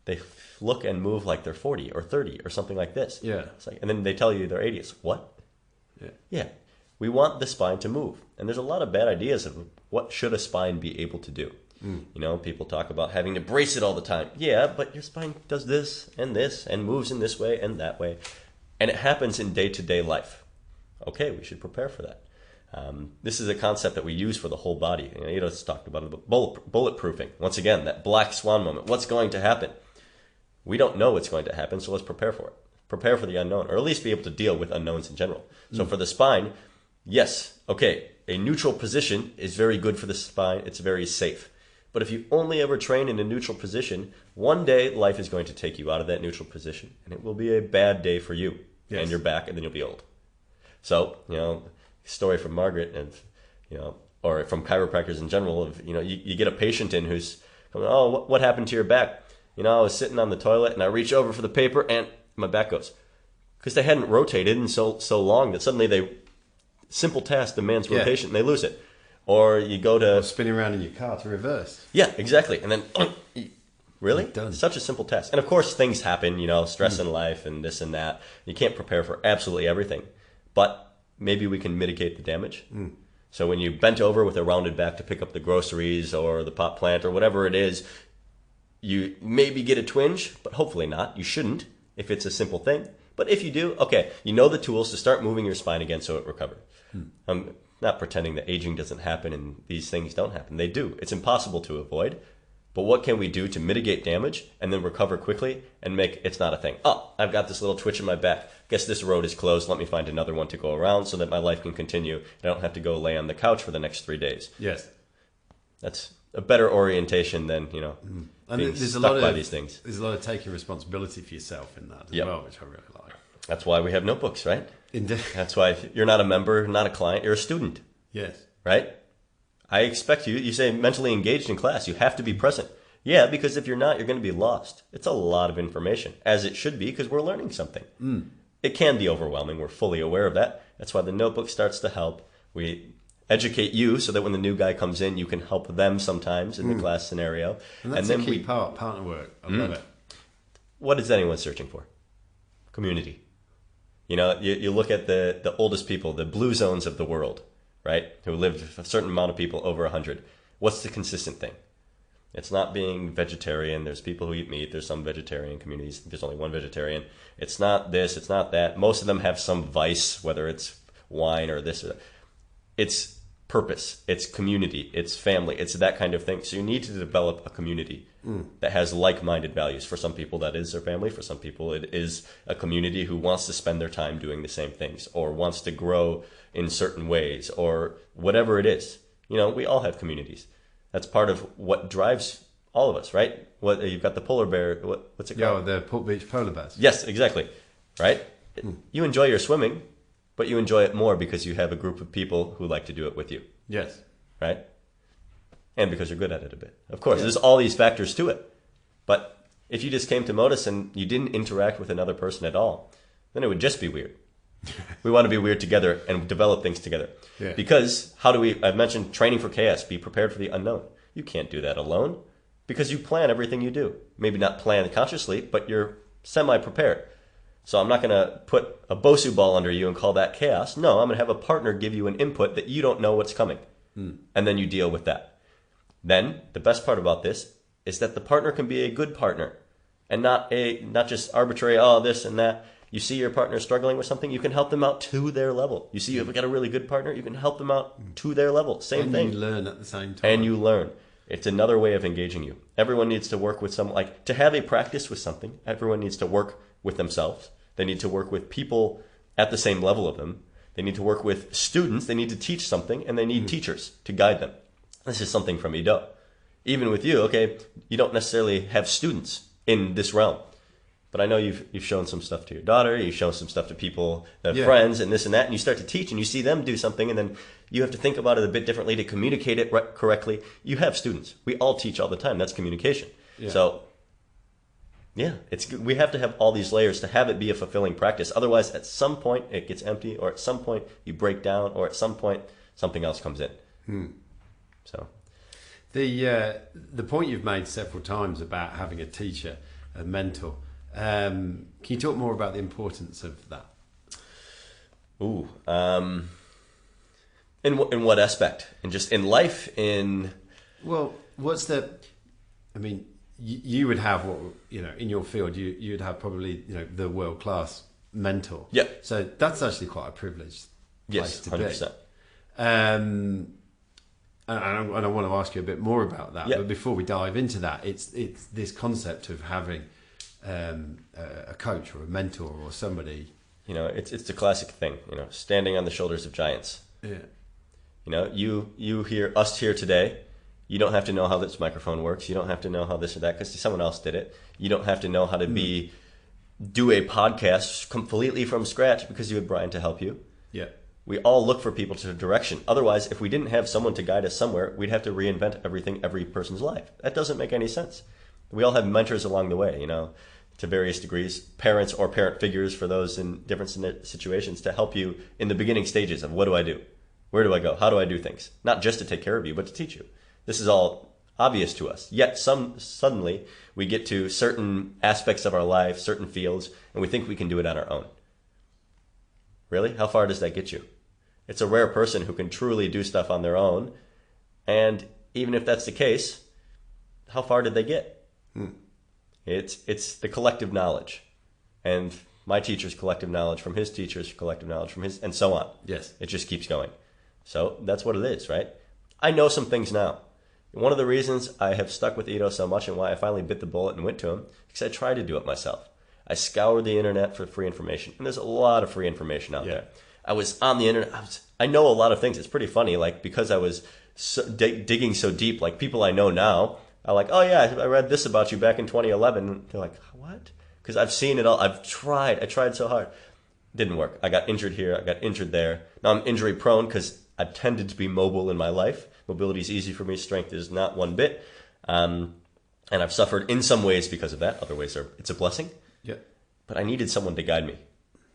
S2: they look and move like they're 40 or 30 or something like this.
S1: Yeah.
S2: It's like, and then they tell you they're 80. It's what? Yeah. We want the spine to move. And there's a lot of bad ideas of what should a spine be able to do. People talk about having to brace it all the time. Yeah, but your spine does this and moves in this way and that way. And it happens in day-to-day life. Okay, we should prepare for that. This is a concept that we use for the whole body. Ido's talked about it, bulletproofing. Once again, that black swan moment. What's going to happen? We don't know what's going to happen, so let's prepare for it. Prepare for the unknown, or at least be able to deal with unknowns in general. So for the spine, yes, okay, a neutral position is very good for the spine. It's very safe. But if you only ever train in a neutral position, one day life is going to take you out of that neutral position, and it will be a bad day for you and your back, and then you'll be old. So, story from Margaret and, or from chiropractors in general of, you get a patient in who's coming, what happened to your back? I was sitting on the toilet and I reach over for the paper and my back goes. Because they hadn't rotated in so long that suddenly simple task demands rotation and they lose it. Or you go to...
S1: Or spinning around in your car to reverse.
S2: Yeah, exactly. And then, really?
S1: Done.
S2: Such a simple task. And of course things happen, stress in life and this and that. You can't prepare for absolutely everything. But maybe we can mitigate the damage. So when you bent over with a rounded back to pick up the groceries or the pot plant or whatever it is, you maybe get a twinge, but hopefully not. You shouldn't if it's a simple thing. But if you do, okay, you know the tools to start moving your spine again so it recovers. I'm not pretending that aging doesn't happen and these things don't happen. They do. It's impossible to avoid. But what can we do to mitigate damage and then recover quickly and make it's not a thing? I've got this little twitch in my back. Guess this road is closed. Let me find another one to go around so that my life can continue. I don't have to go lay on the couch for the next 3 days.
S1: Yes.
S2: That's a better orientation than,
S1: and
S2: being
S1: there's
S2: stuck by these things.
S1: There's a lot of taking responsibility for yourself in that as well, which I really like.
S2: That's why we have notebooks, right?
S1: Indeed.
S2: That's why you're not a member, not a client, you're a student.
S1: Yes.
S2: Right? I expect you say mentally engaged in class. You have to be present. Yeah, because if you're not, you're going to be lost. It's a lot of information, as it should be, because we're learning something. It can be overwhelming. We're fully aware of that. That's why the notebook starts to help. We educate you so that when the new guy comes in, you can help them sometimes in the class scenario.
S1: And that's a key part, partner work. I love it.
S2: What is anyone searching for? Community. You look at the oldest people, the blue zones of the world, right? Who lived a certain amount of people over 100. What's the consistent thing? It's not being vegetarian. There's people who eat meat. There's some vegetarian communities. There's only one vegetarian. It's not this. It's not that. Most of them have some vice, whether it's wine or this or that. It's purpose. It's community. It's family. It's that kind of thing. So you need to develop a community that has like-minded values. For some people, that is their family. For some people, it is a community who wants to spend their time doing the same things or wants to grow in certain ways or whatever it is. We all have communities. That's part of what drives all of us, right? What you've got the polar bear. What's it called?
S1: Yeah, the Port Beach polar bears.
S2: Yes, exactly. Right? You enjoy your swimming, but you enjoy it more because you have a group of people who like to do it with you.
S1: Yes.
S2: Right? And because you're good at it a bit. Of course, there's all these factors to it. But if you just came to Modus and you didn't interact with another person at all, then it would just be weird. We want to be weird together and develop things together.
S1: Yeah.
S2: Because I've mentioned training for chaos, be prepared for the unknown. You can't do that alone because you plan everything you do. Maybe not plan consciously, but you're semi-prepared. So I'm not going to put a Bosu ball under you and call that chaos. No, I'm going to have a partner give you an input that you don't know what's coming. And then you deal with that. Then the best part about this is that the partner can be a good partner and not just arbitrary, this and that. You see your partner struggling with something, you can help them out to their level. You see you've got a really good partner, you can help them out to their level. Same thing.
S1: And you learn at the same time.
S2: And you learn. It's another way of engaging you. Everyone needs to work with to have a practice with something, everyone needs to work with themselves. They need to work with people at the same level of them. They need to work with students. They need to teach something, and they need teachers to guide them. This is something from Ido. Even with you, okay, you don't necessarily have students in this realm. But I know you've shown some stuff to your daughter, you've shown some stuff to people, friends, and this and that, and you start to teach, and you see them do something, and then you have to think about it a bit differently to communicate it correctly. You have students. We all teach all the time. That's communication. Yeah. So, yeah, we have to have all these layers to have it be a fulfilling practice. Otherwise, at some point, it gets empty, or at some point, you break down, or at some point, something else comes in. So,
S1: the point you've made several times about having a teacher, a mentor. Can you talk more about the importance of that?
S2: Ooh, in what aspect? Just in life?
S1: Well, you would have in your field, you'd have probably the world class mentor.
S2: Yeah.
S1: So that's actually quite a privileged place to
S2: 100%.
S1: be. And I want to ask you a bit more about that. Yeah. But before we dive into that, it's this concept of having a coach or a mentor or somebody.
S2: It's the classic thing. Standing on the shoulders of giants.
S1: Yeah.
S2: You hear us here today. You don't have to know how this microphone works. You don't have to know how this or that because someone else did it. You don't have to know how to do a podcast completely from scratch because you had Bryn to help you.
S1: Yeah.
S2: We all look for people to direction. Otherwise, if we didn't have someone to guide us somewhere, we'd have to reinvent every person's life. That doesn't make any sense. We all have mentors along the way, to various degrees, parents or parent figures for those in different situations to help you in the beginning stages of what do I do? Where do I go? How do I do things? Not just to take care of you, but to teach you. This is all obvious to us. Yet suddenly we get to certain aspects of our life, certain fields, and we think we can do it on our own. Really? How far does that get you? It's a rare person who can truly do stuff on their own. And even if that's the case, how far did they get? It's the collective knowledge. And my teacher's collective knowledge from his teacher's collective knowledge from his, and so on.
S1: Yes.
S2: It just keeps going. So that's what it is, right? I know some things now. One of the reasons I have stuck with Ido so much and why I finally bit the bullet and went to him, because I tried to do it myself. I scoured the internet for free information, and there's a lot of free information out there. I was on the internet. I know a lot of things. It's pretty funny, because I was digging so deep, people I know now, I'm like, oh yeah, I read this about you back in 2011. They're like, what? Because I've seen it all. I tried so hard. Didn't work. I got injured here. I got injured there. Now I'm injury prone because I've tended to be mobile in my life. Mobility is easy for me. Strength is not one bit. And I've suffered in some ways because of that. Other ways it's a blessing.
S1: Yeah.
S2: But I needed someone to guide me.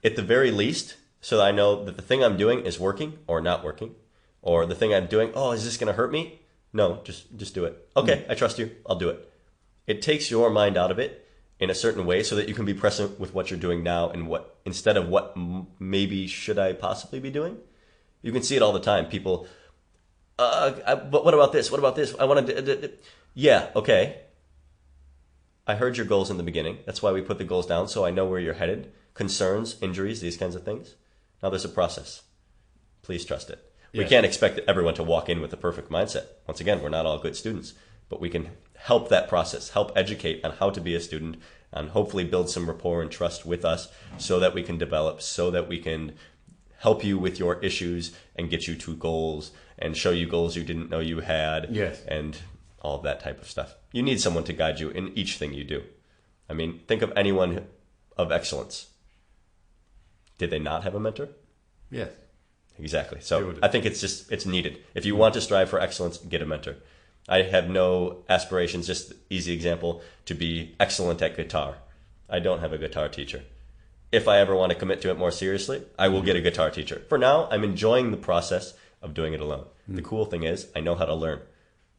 S2: At the very least, so that I know that the thing I'm doing is working or not working. Or the thing I'm doing, is this going to hurt me? No, just do it. Okay, I trust you. I'll do it. It takes your mind out of it in a certain way so that you can be present with what you're doing now and instead of what maybe should I possibly be doing. You can see it all the time. People, but what about this? What about this? I want to. Yeah, okay. I heard your goals in the beginning. That's why we put the goals down so I know where you're headed. Concerns, injuries, these kinds of things. Now there's a process. Please trust it. We can't expect everyone to walk in with a perfect mindset. Once again, we're not all good students, but we can help that process, help educate on how to be a student, and hopefully build some rapport and trust with us so that we can develop, so that we can help you with your issues and get you to goals and show you goals you didn't know you had.
S1: Yes.
S2: And all of that type of stuff. You need someone to guide you in each thing you do. I mean, think of anyone of excellence. Did they not have a mentor?
S1: Yes.
S2: Exactly. So I think it's needed. If you want to strive for excellence, get a mentor. I have no aspirations, just easy example, to be excellent at guitar. I don't have a guitar teacher. If I ever want to commit to it more seriously, I will get a guitar teacher. For now, I'm enjoying the process of doing it alone. The cool thing is I know how to learn.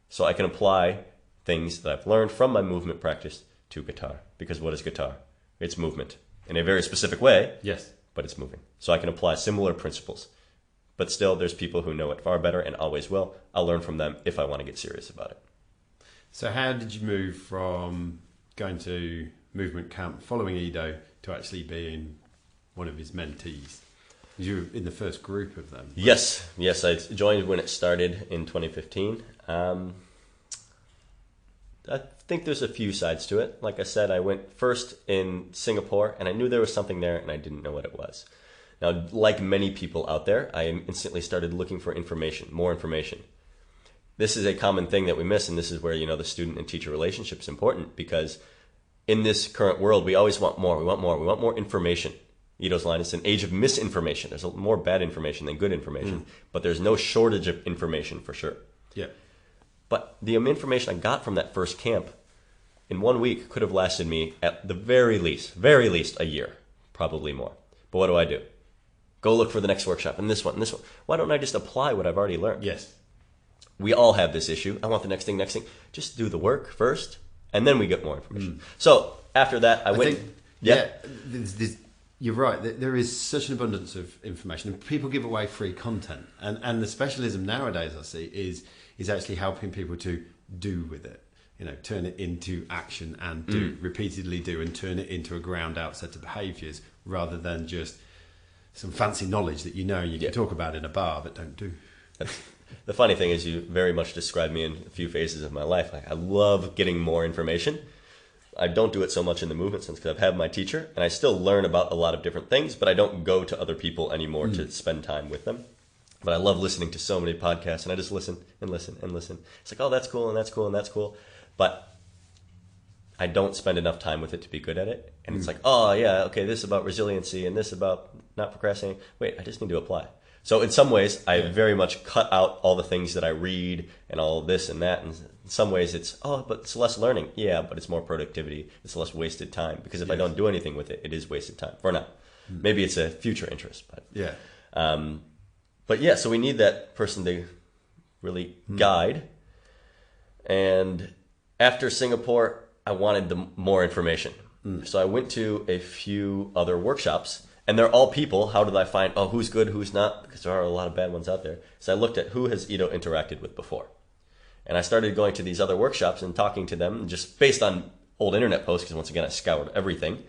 S2: So I can apply things that I've learned from my movement practice to guitar. Because what is guitar? It's movement in a very specific way.
S1: Yes.
S2: But it's moving. So I can apply similar principles. But still, there's people who know it far better and always will. I'll learn from them if I want to get serious about it.
S1: So how did you move from going to movement camp, following Ido, to actually being one of his mentees? You were in the first group of them.
S2: Yes, I joined when it started in 2015. I think there's a few sides to it. Like I said, I went first in Singapore, and I knew there was something there, and I didn't know what it was. Now, like many people out there, I instantly started looking for information, more information. This is a common thing that we miss, and this is where, the student and teacher relationship is important, because in this current world, we always want more. We want more information. Ido's line is an age of misinformation. There's more bad information than good information, but there's no shortage of information for sure.
S1: Yeah.
S2: But the information I got from that first camp in 1 week could have lasted me at the very least a year, probably more. But what do? Go look for the next workshop and this one and this one. Why don't I just apply what I've already learned?
S1: Yes.
S2: We all have this issue. I want the next thing. Just do the work first, and then we get more information. So after that, I went.
S1: You're right. There is such an abundance of information, and people give away free content. And the specialism nowadays, I see, is actually helping people to do with it. Turn it into action and repeatedly do, and turn it into a ground out set of behaviours, rather than just some fancy knowledge that you can talk about in a bar but don't do.
S2: The funny thing is, you very much described me in a few phases of my life. Like, I love getting more information. I don't do it so much in the movement sense because I've had my teacher, and I still learn about a lot of different things, but I don't go to other people anymore to spend time with them. But I love listening to so many podcasts, and I just listen and listen and listen. It's like, oh, that's cool, and that's cool, and that's cool. But I don't spend enough time with it to be good at it. And it's like, oh, yeah, okay, this is about resiliency, and this about not procrastinating. Wait, I just need to apply. So in some ways, I very much cut out all the things that I read and all this and that. And in some ways, but it's less learning. Yeah, but it's more productivity. It's less wasted time. Because if I don't do anything with it, it is wasted time. For now. Maybe it's a future interest. But
S1: yeah.
S2: But yeah, so we need that person to really guide. And after Singapore, I wanted more information. So I went to a few other workshops, and they're all people. How did I find, who's good, who's not? Because there are a lot of bad ones out there. So I looked at who has Ido interacted with before. And I started going to these other workshops and talking to them just based on old internet posts, because once again, I scoured everything.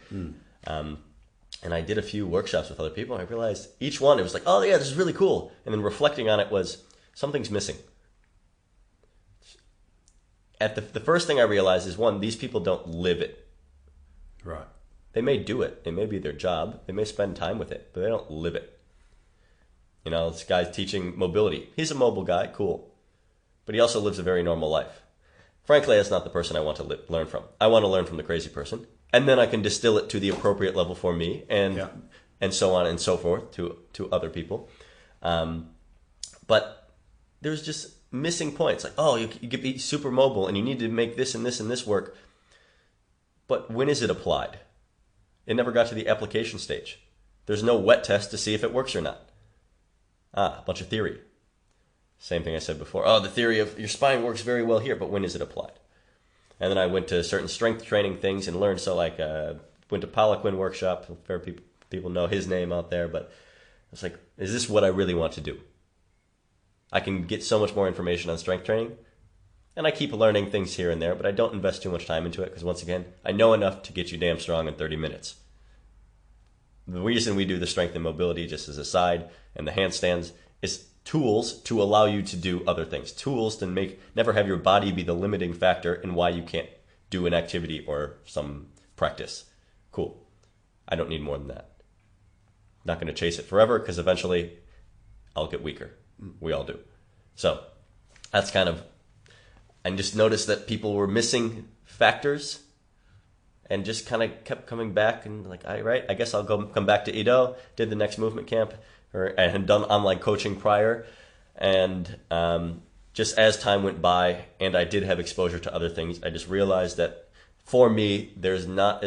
S2: And I did a few workshops with other people, and I realized each one, it was like, oh yeah, this is really cool. And then reflecting on it was, something's missing. The first thing I realized is, one, these people don't live it.
S1: Right.
S2: They may do it. It may be their job. They may spend time with it, but they don't live it. This guy's teaching mobility. He's a mobile guy, cool. But he also lives a very normal life. Frankly, that's not the person I want to learn from. I want to learn from the crazy person. And then I can distill it to the appropriate level for me, and so on and so forth to other people. But there's just missing points. Like, you could be super mobile, and you need to make this and this and this work. But when is it applied? It never got to the application stage. There's no wet test to see if it works or not. A bunch of theory. Same thing I said before. The theory of your spine works very well here, but when is it applied? And then I went to certain strength training things and learned. So went to Poliquin workshop. Fair people know his name out there, but I was like, is this what I really want to do? I can get so much more information on strength training, and I keep learning things here and there, but I don't invest too much time into it because, once again, I know enough to get you damn strong in 30 minutes. The reason we do the strength and mobility, just as a side, and the handstands is tools to allow you to do other things. Tools to never have your body be the limiting factor in why you can't do an activity or some practice. Cool. I don't need more than that. not going to chase it forever because eventually I'll get weaker. We all do. So that's kind of, I just noticed that people were missing factors and just kind of kept coming back and like, I guess I'll come back to Ido, did the next movement camp, I had done online coaching prior. And just as time went by and I did have exposure to other things, I just realized that for me, there's not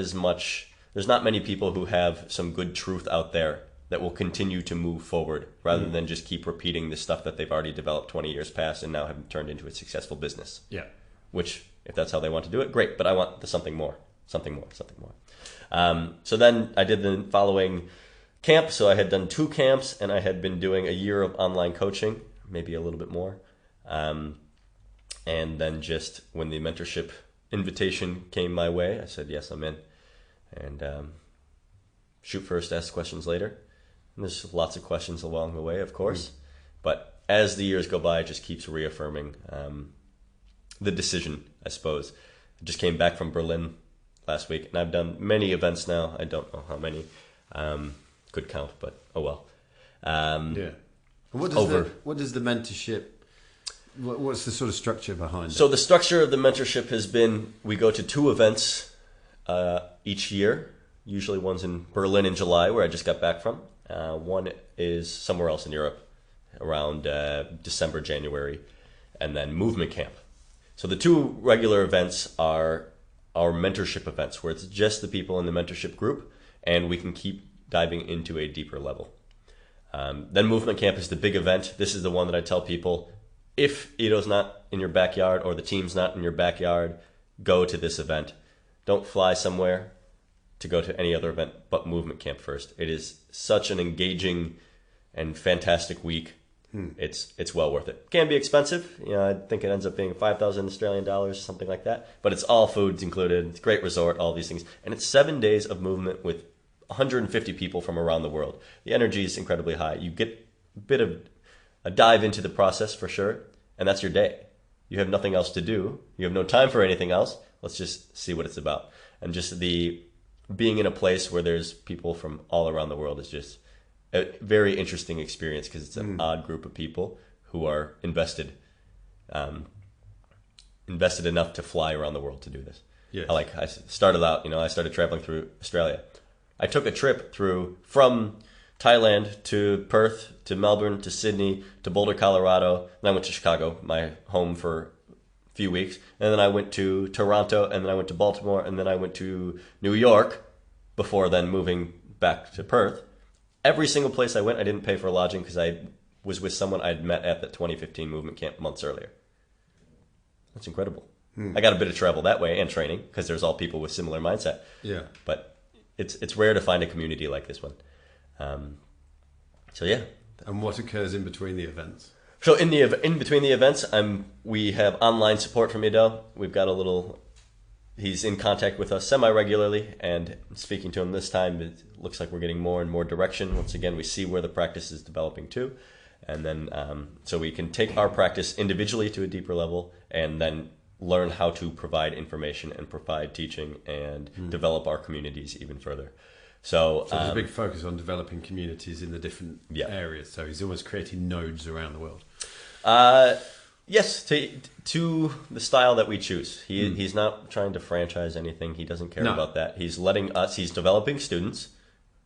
S2: many people who have some good truth out there that will continue to move forward rather than just keep repeating the stuff that they've already developed 20 years past and now have turned into a successful business.
S1: Yeah.
S2: Which, if that's how they want to do it, great. But I want something more. So then I did the following camp. So I had done 2 camps and I had been doing a year of online coaching, maybe a little bit more. And then just when the mentorship invitation came my way, I said, yes, I'm in. And shoot first, ask questions later. And there's lots of questions along the way, of course. But as the years go by, it just keeps reaffirming the decision, I suppose. I just came back from Berlin last week, and I've done many events now. I don't know how many. Could count, but oh well.
S1: Yeah. What does the mentorship, what's the sort of structure behind it?
S2: So the structure of the mentorship has been, we go to 2 events each year. Usually one's in Berlin in July, where I just got back from. One is somewhere else in Europe, around December, January, and then movement camp. So the 2 regular events are our mentorship events, where it's just the people in the mentorship group, and we can keep diving into a deeper level. Then movement camp is the big event. This is the one that I tell people, if Ido's not in your backyard or the team's not in your backyard, go to this event. Don't fly somewhere to go to any other event but movement camp first. It is such an engaging and fantastic week. It's well worth it. Can be expensive. I think it ends up being 5,000 Australian dollars, something like that. But it's all foods included. It's a great resort, all these things. And it's 7 days of movement with 150 people from around the world. The energy is incredibly high. You get a bit of a dive into the process for sure. And that's your day. You have nothing else to do. You have no time for anything else. Let's just see what it's about. And just the being in a place where there's people from all around the world is just a very interesting experience because it's an odd group of people who are invested enough to fly around the world to do this.
S1: Yes.
S2: I started out, I started traveling through Australia. I took a trip from Thailand to Perth to Melbourne to Sydney to Boulder, Colorado. And I went to Chicago, my home, for a few weeks. And then I went to Toronto, and then I went to Baltimore, and then I went to New York before then moving back to Perth. Every single place I went, I didn't pay for lodging because I was with someone I'd met at the 2015 movement camp months earlier. That's incredible. I got a bit of travel that way and training because there's all people with similar mindset.
S1: Yeah.
S2: But it's rare to find a community like this one. So yeah.
S1: And what occurs in between the events?
S2: So in between the events, we have online support from Ido. We've got he's in contact with us semi-regularly, and speaking to him this time, it looks like we're getting more and more direction. Once again, we see where the practice is developing to, and then so we can take our practice individually to a deeper level, and then learn how to provide information and provide teaching and develop our communities even further. So
S1: there's a big focus on developing communities in the different areas. So he's almost creating nodes around the world.
S2: Yes, to the style that we choose. He's not trying to franchise anything. He doesn't care about that. He's he's developing students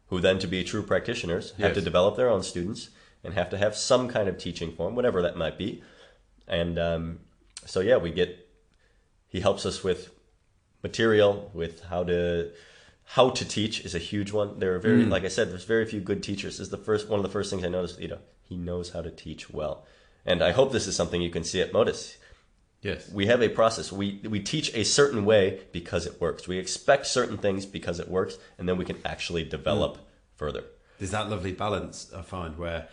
S2: who then, to be true practitioners, have to develop their own students and have to have some kind of teaching form, whatever that might be. And so yeah, he helps us with material, with how to teach is a huge one. There are like I said, there's very few good teachers. This is one of the first things I noticed. He knows how to teach well. And I hope this is something you can see at Modus.
S1: Yes.
S2: We have a process. We teach a certain way because it works. We expect certain things because it works, and then we can actually develop further.
S1: There's that lovely balance, I find, where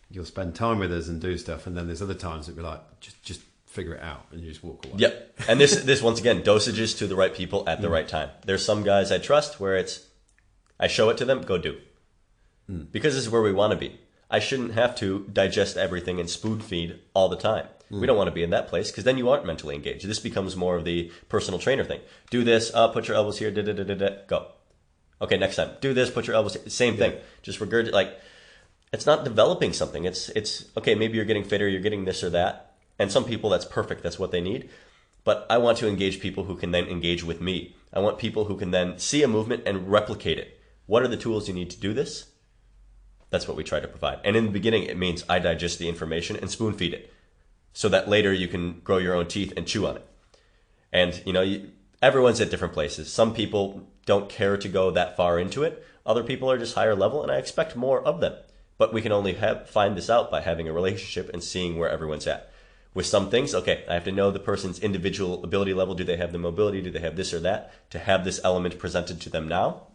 S1: you'll spend time with us and do stuff, and then there's other times it'll be like, just figure it out, and you just walk away.
S2: Yep. And this once again, dosages to the right people at the right time. There's some guys I trust where I show it to them, go do. Because this is where we want to be. I shouldn't have to digest everything and spoon feed all the time. We don't want to be in that place because then you aren't mentally engaged. This becomes more of the personal trainer thing. Do this, put your elbows here, go. Okay, next time, do this, put your elbows, same thing. Just regurgitate, like, it's not developing something. It's okay, maybe you're getting fitter, you're getting this or that. And some people, that's perfect, that's what they need. But I want to engage people who can then engage with me. I want people who can then see a movement and replicate it. What are the tools you need to do this? That's what we try to provide. And in the beginning, it means I digest the information and spoon feed it so that later you can grow your own teeth and chew on it. And, everyone's at different places. Some people don't care to go that far into it. Other people are just higher level, and I expect more of them. But we can only find this out by having a relationship and seeing where everyone's at. With some things, okay, I have to know the person's individual ability level. Do they have the mobility? Do they have this or that? To have this element presented to them now?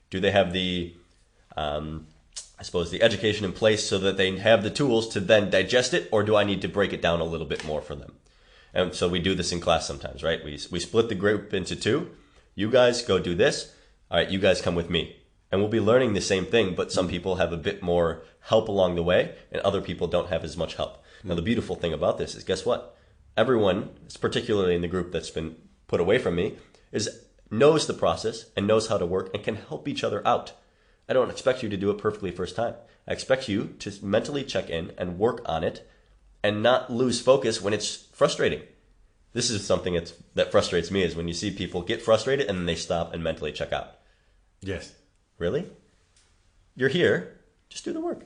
S2: Do they have the, the education in place so that they have the tools to then digest it? Or do I need to break it down a little bit more for them? And so we do this in class sometimes, right? We split the group into two. You guys go do this. All right, you guys come with me. And we'll be learning the same thing, but some people have a bit more help along the way, and other people don't have as much help. Now, the beautiful thing about this is, guess what? Everyone, particularly in the group that's been put away from me, knows the process and knows how to work and can help each other out. I don't expect you to do it perfectly first time. I expect you to mentally check in and work on it and not lose focus when it's frustrating. This is something that frustrates me, is when you see people get frustrated and then they stop and mentally check out.
S1: Yes.
S2: Really? You're here. Just do the work.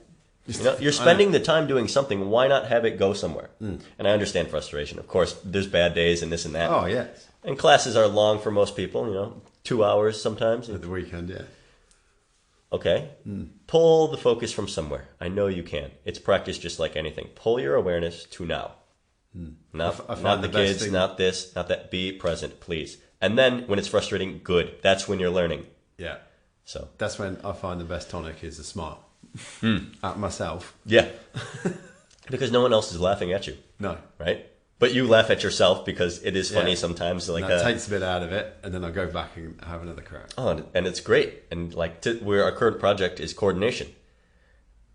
S2: You're spending the time doing something. Why not have it go somewhere? And I understand frustration. Of course, there's bad days and this and that.
S1: Oh, yes.
S2: And classes are long for most people, 2 hours sometimes.
S1: At the weekend, yeah.
S2: Okay. Pull the focus from somewhere. I know you can. It's practice just like anything. Pull your awareness to now. Not the kids, not this, not that. Be present, please. And then when it's frustrating, good. That's when you're learning.
S1: Yeah.
S2: So
S1: that's when I find the best tonic is a smile at myself.
S2: Yeah. Because no one else is laughing at you.
S1: No.
S2: Right? But you laugh at yourself because it is funny sometimes. Like
S1: that takes a bit out of it, and then I go back and have another crack.
S2: Oh, and it's great. And where our current project is coordination.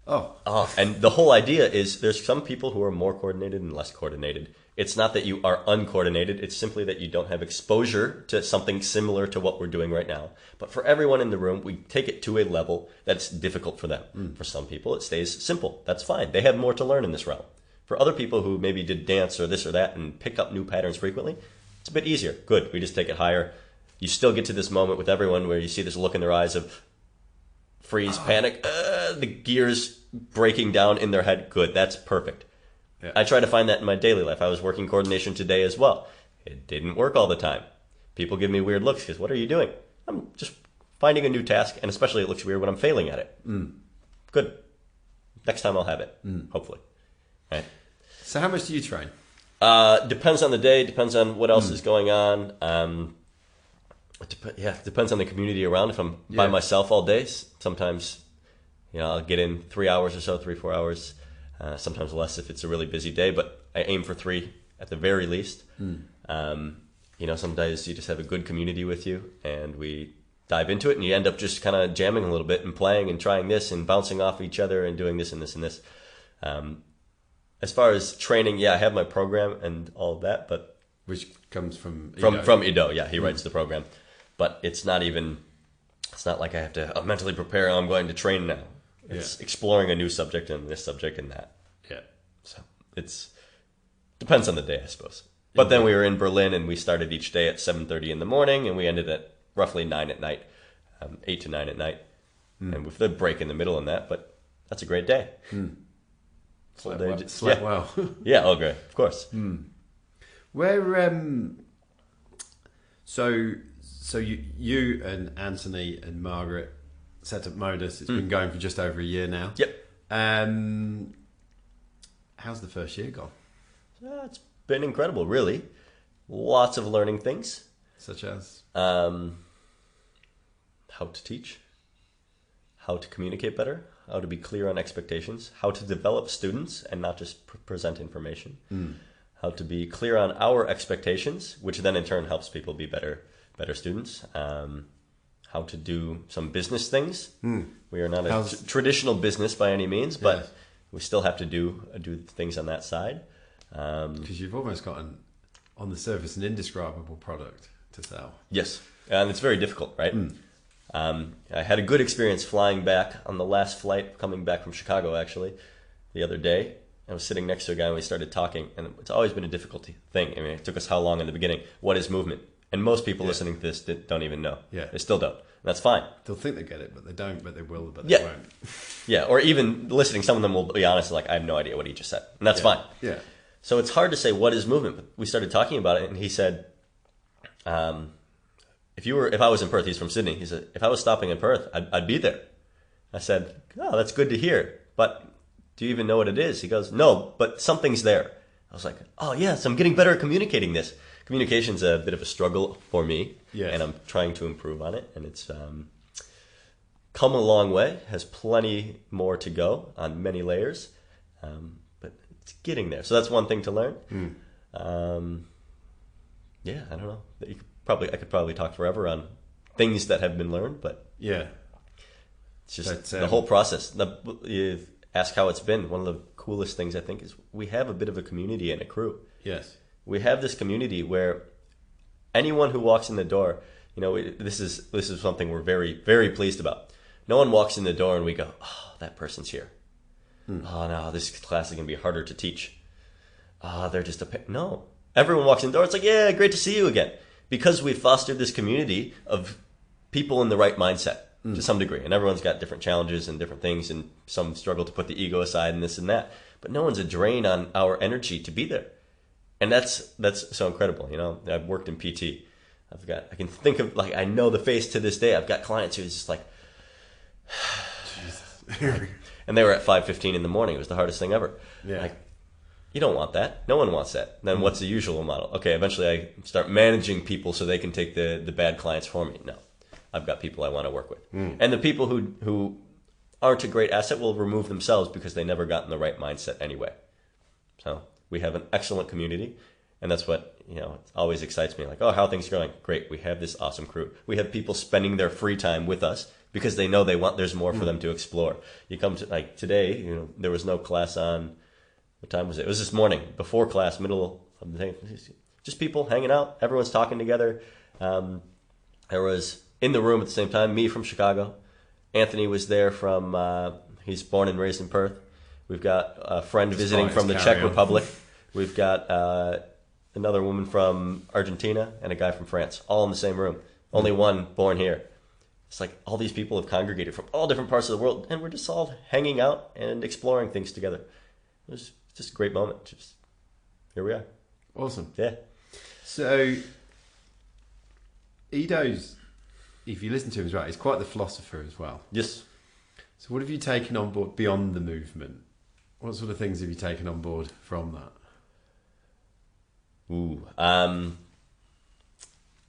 S2: Oh, and the whole idea is there's some people who are more coordinated and less coordinated. It's not that you are uncoordinated. It's simply that you don't have exposure to something similar to what we're doing right now. But for everyone in the room, we take it to a level that's difficult for them. For some people, it stays simple. That's fine. They have more to learn in this realm. For other people who maybe did dance or this or that and pick up new patterns frequently, it's a bit easier. Good. We just take it higher. You still get to this moment with everyone where you see this look in their eyes of freeze, panic, the gears breaking down in their head. Good. That's perfect. Yeah. I try to find that in my daily life. I was working coordination today as well. It didn't work all the time. People give me weird looks because, what are you doing? I'm just finding a new task, and especially it looks weird when I'm failing at it. Good. Next time I'll have it, hopefully. Right.
S1: So how much do you train?
S2: Depends on the day, depends on what else is going on. It depends on the community around. If I'm by myself all day, sometimes I'll get in 3 hours or so, 3-4 hours. Sometimes less if it's a really busy day, but I aim for 3 at the very least. Some days you just have a good community with you, and we dive into it, and you end up just kind of jamming a little bit and playing and trying this and bouncing off each other and doing this and this and this. As far as training, I have my program and all of that, but
S1: which comes from Ido.
S2: From Ido, he writes the program, but it's not like I have to mentally prepare. I'm going to train now. It's exploring a new subject and this subject and that.
S1: Yeah.
S2: So depends on the day, I suppose. But then we were in Berlin, and we started each day at 7:30 in the morning, and we ended at roughly 9 at night, 8 to 9 at night, and with the break in the middle in that. But that's a great day.
S1: Slept well.
S2: Yeah, oh great, of course.
S1: Where so you and Anthony and Margaret set up Modus. It's been going for just over a year now.
S2: Yep.
S1: How's the first year gone?
S2: It's been incredible, really. Lots of learning things.
S1: Such as?
S2: How to teach, how to communicate better, how to be clear on expectations, how to develop students and not just present information, how to be clear on our expectations, which then in turn helps people be better students, how to do some business things. We are not a traditional business by any means, but we still have to do things on that side.
S1: Because you've almost got on the surface an indescribable product to sell.
S2: Yes, and it's very difficult, right? I had a good experience flying back on the last flight, coming back from Chicago, actually, the other day. I was sitting next to a guy and we started talking, and it's always been a difficult thing. I mean, it took us how long in the beginning? What is movement? And most people listening to this don't even know.
S1: Yeah.
S2: They still don't. And that's fine.
S1: They'll think they get it, but they don't, but they will, but they won't.
S2: Yeah, or even listening, some of them will be honest, like, I have no idea what he just said. And that's fine.
S1: Yeah.
S2: So it's hard to say what is movement, but we started talking about it, and he said, if I was in Perth, he's from Sydney, he said, if I was stopping in Perth, I'd be there. I said, oh, that's good to hear, but do you even know what it is? He goes, no, but something's there. I was like, oh, yes, I'm getting better at communicating this. Communication's a bit of a struggle for me, and I'm trying to improve on it, and it's come a long way, has plenty more to go on many layers, but it's getting there. So that's one thing to learn. Yeah, I don't know. I could probably talk forever on things that have been learned, but it's just the whole process. You ask how it's been. One of the coolest things I think is we have a bit of a community and a crew.
S1: Yes.
S2: We have this community where anyone who walks in the door, this is something we're very, very pleased about. No one walks in the door and we go, oh, that person's here. Oh, no, this class is going to be harder to teach. Oh, they're just no. Everyone walks in the door. It's like, yeah, great to see you again. Because we've fostered this community of people in the right mindset to some degree. And everyone's got different challenges and different things, and some struggle to put the ego aside and this and that. But no one's a drain on our energy to be there. And that's so incredible. I've worked in PT. I can think of, like, I know the face to this day. I've got clients who's just like,
S1: Jesus.
S2: And they were at 5:15 in the morning. It was the hardest thing ever.
S1: Yeah.
S2: Like, you don't want that. No one wants that. Then what's the usual model? Okay, eventually I start managing people so they can take the bad clients for me. No, I've got people I want to work with. And the people who aren't a great asset will remove themselves because they never got in the right mindset anyway. So we have an excellent community, and that's what it always excites me. Like, oh, how are things going? Great. We have this awesome crew. We have people spending their free time with us because they know there's more for them to explore. You come to, like, today, there was no class on. What time was it? It was this morning, before class, middle of the day. Just people hanging out. Everyone's talking together. There was, in the room at the same time, me from Chicago. Anthony was there from, he's born and raised in Perth. We've got a friend visiting from the Czech Republic. We've got another woman from Argentina and a guy from France, all in the same room. Only one born here. It's like all these people have congregated from all different parts of the world, and we're just all hanging out and exploring things together. It was just a great moment. Just here we are.
S1: Awesome.
S2: Yeah.
S1: So Ido's, if you listen to him as well, he's quite the philosopher as well.
S2: Yes.
S1: So what have you taken on board beyond the movement? What sort of things have you taken on board from that?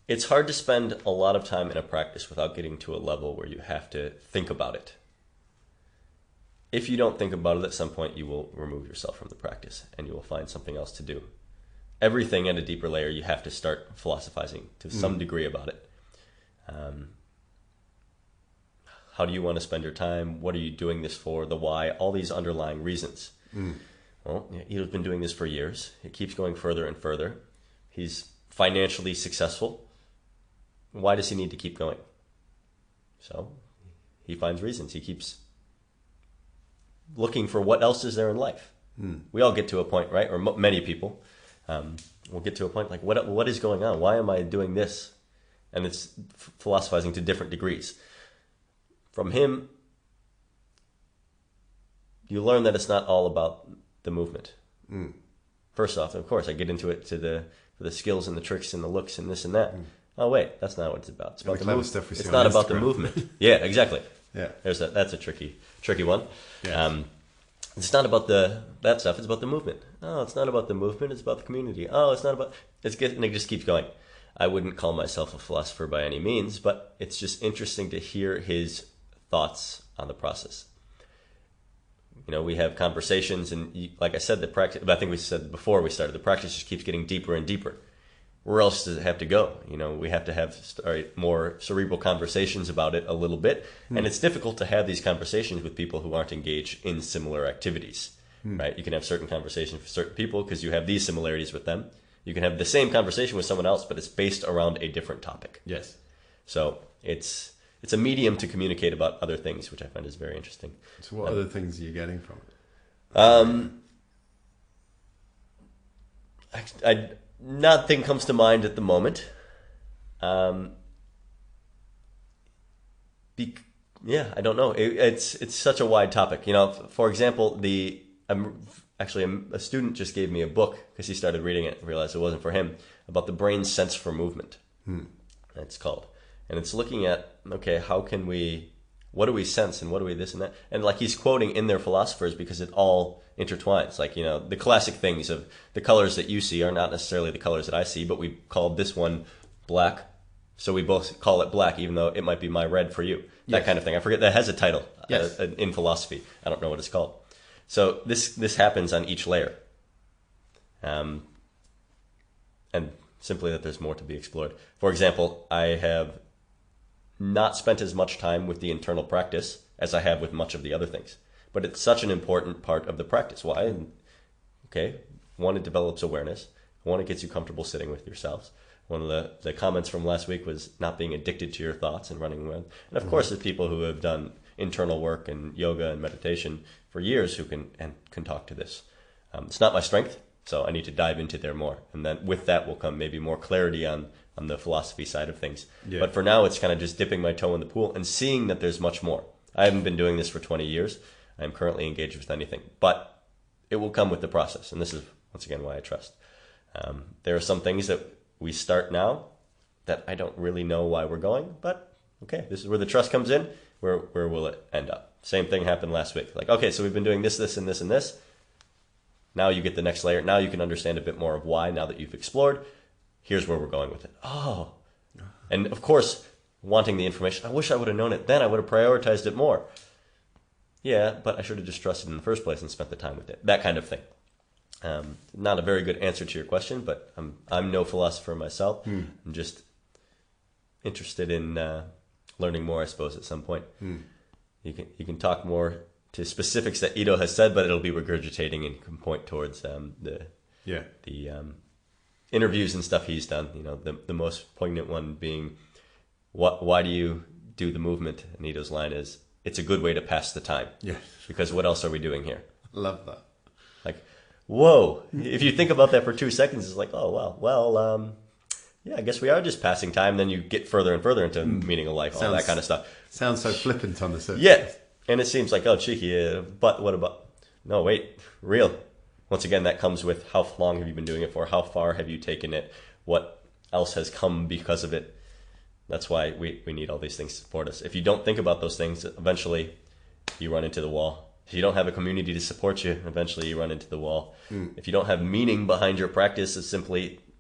S2: It's hard to spend a lot of time in a practice without getting to a level where you have to think about it. If you don't think about it, at some point you will remove yourself from the practice and you will find something else to do. Everything at a deeper layer, you have to start philosophizing to some degree about it. How do you want to spend your time? What are you doing this for? The why? All these underlying reasons. Well, Ido's been doing this for years. It keeps going further and further. He's financially successful. Why does he need to keep going? So he finds reasons. He keeps looking for what else is there in life. We all get to a point, right? Or many people will get to a point like, what is going on? Why am I doing this? And it's philosophizing to different degrees. From him, you learn that it's not all about the movement. First off, of course, I get into it for the skills and the tricks and the looks and this and that. Oh wait, that's not what it's about. It's about the movement.
S1: Stuff we see
S2: it's
S1: on
S2: not
S1: Instagram.
S2: About the movement. Yeah, exactly.
S1: Yeah,
S2: that's a tricky one.
S1: Yeah.
S2: It's not about that stuff. It's about the movement. Oh, it's not about the movement. It's about the community. Oh, it's not about. And it just keeps going. I wouldn't call myself a philosopher by any means, but it's just interesting to hear his thoughts on the process. We have conversations, and like I said, the practice. I think we said before we started, the practice just keeps getting deeper and deeper. Where else does it have to go? We have to have more cerebral conversations about it a little bit, and it's difficult to have these conversations with people who aren't engaged in similar activities. Right? You can have certain conversations with certain people because you have these similarities with them. You can have the same conversation with someone else, but it's based around a different topic.
S1: Yes.
S2: So it's it's a medium to communicate about other things, which I find is very interesting.
S1: So what other things are you getting from it?
S2: Nothing comes to mind at the moment. I don't know. It's such a wide topic. For example, I'm a student just gave me a book because he started reading it and realized it wasn't for him, about the brain's sense for movement. It's called. And it's looking at, okay, what do we sense and what do we this and that? And like he's quoting in their philosophers because it all intertwines. Like, the classic things of the colors that you see are not necessarily the colors that I see, but we called this one black. So we both call it black, even though it might be my red for you. That kind of thing. I forget, that has a title in philosophy. I don't know what it's called. So this happens on each layer. And simply that there's more to be explored. For example, I have not spent as much time with the internal practice as I have with much of the other things. But it's such an important part of the practice. Why? Okay, one, it develops awareness. One, it gets you comfortable sitting with yourselves. One of the comments from last week was not being addicted to your thoughts and running around. And of course, there's people who have done internal work and yoga and meditation for years who can talk to this. It's not my strength, so I need to dive into there more. And then with that will come maybe more clarity on the philosophy side of things. Yeah. But for now, it's kind of just dipping my toe in the pool and seeing that there's much more. I haven't been doing this for 20 years. I'm currently engaged with anything. But it will come with the process. And this is, once again, why I trust. There are some things that we start now that I don't really know why we're going. But, okay, this is where the trust comes in. Where will it end up? Same thing happened last week. Like, okay, so we've been doing this, this, and this, and this. Now you get the next layer. Now you can understand a bit more of why, now that you've explored. Here's where we're going with it. Oh. And of course, wanting the information. I wish I would have known it then. I would have prioritized it more. Yeah, but I should have just trusted in the first place and spent the time with it. That kind of thing. Not a very good answer to your question, but I'm no philosopher myself. I'm just interested in learning more, I suppose, at some point. You can talk more to specifics that Ido has said, but it'll be regurgitating and can point towards the interviews and stuff he's done. The most poignant one being, why do you do the movement? And Ido's line is, it's a good way to pass the time. Yeah. Because what else are we doing here?
S1: Love that.
S2: Like, whoa. If you think about that for 2 seconds, it's like, oh, well, yeah, I guess we are just passing time. Then you get further and further into meaning of life, all that kind of stuff.
S1: Sounds so flippant on the surface.
S2: Yeah. And it seems like, oh, cheeky, but what about... No, wait, real. Once again, that comes with how long have you been doing it for? How far have you taken it? What else has come because of it? That's why we need all these things to support us. If you don't think about those things, eventually you run into the wall. If you don't have a community to support you, eventually you run into the wall. If you don't have meaning behind your practice,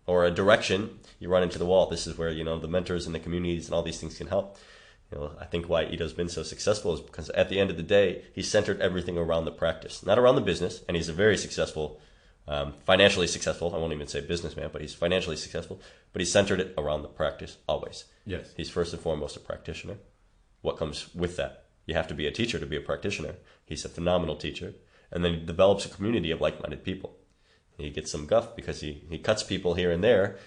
S2: or a direction, you run into the wall. This is where, the mentors and the communities and all these things can help. I think why Ido's been so successful is because at the end of the day, he centered everything around the practice, not around the business. And he's a very successful, financially successful. I won't even say businessman, but he's financially successful. But he centered it around the practice always.
S1: Yes.
S2: He's first and foremost a practitioner. What comes with that? You have to be a teacher to be a practitioner. He's a phenomenal teacher. And then he develops a community of like-minded people. He gets some guff because he cuts people here and there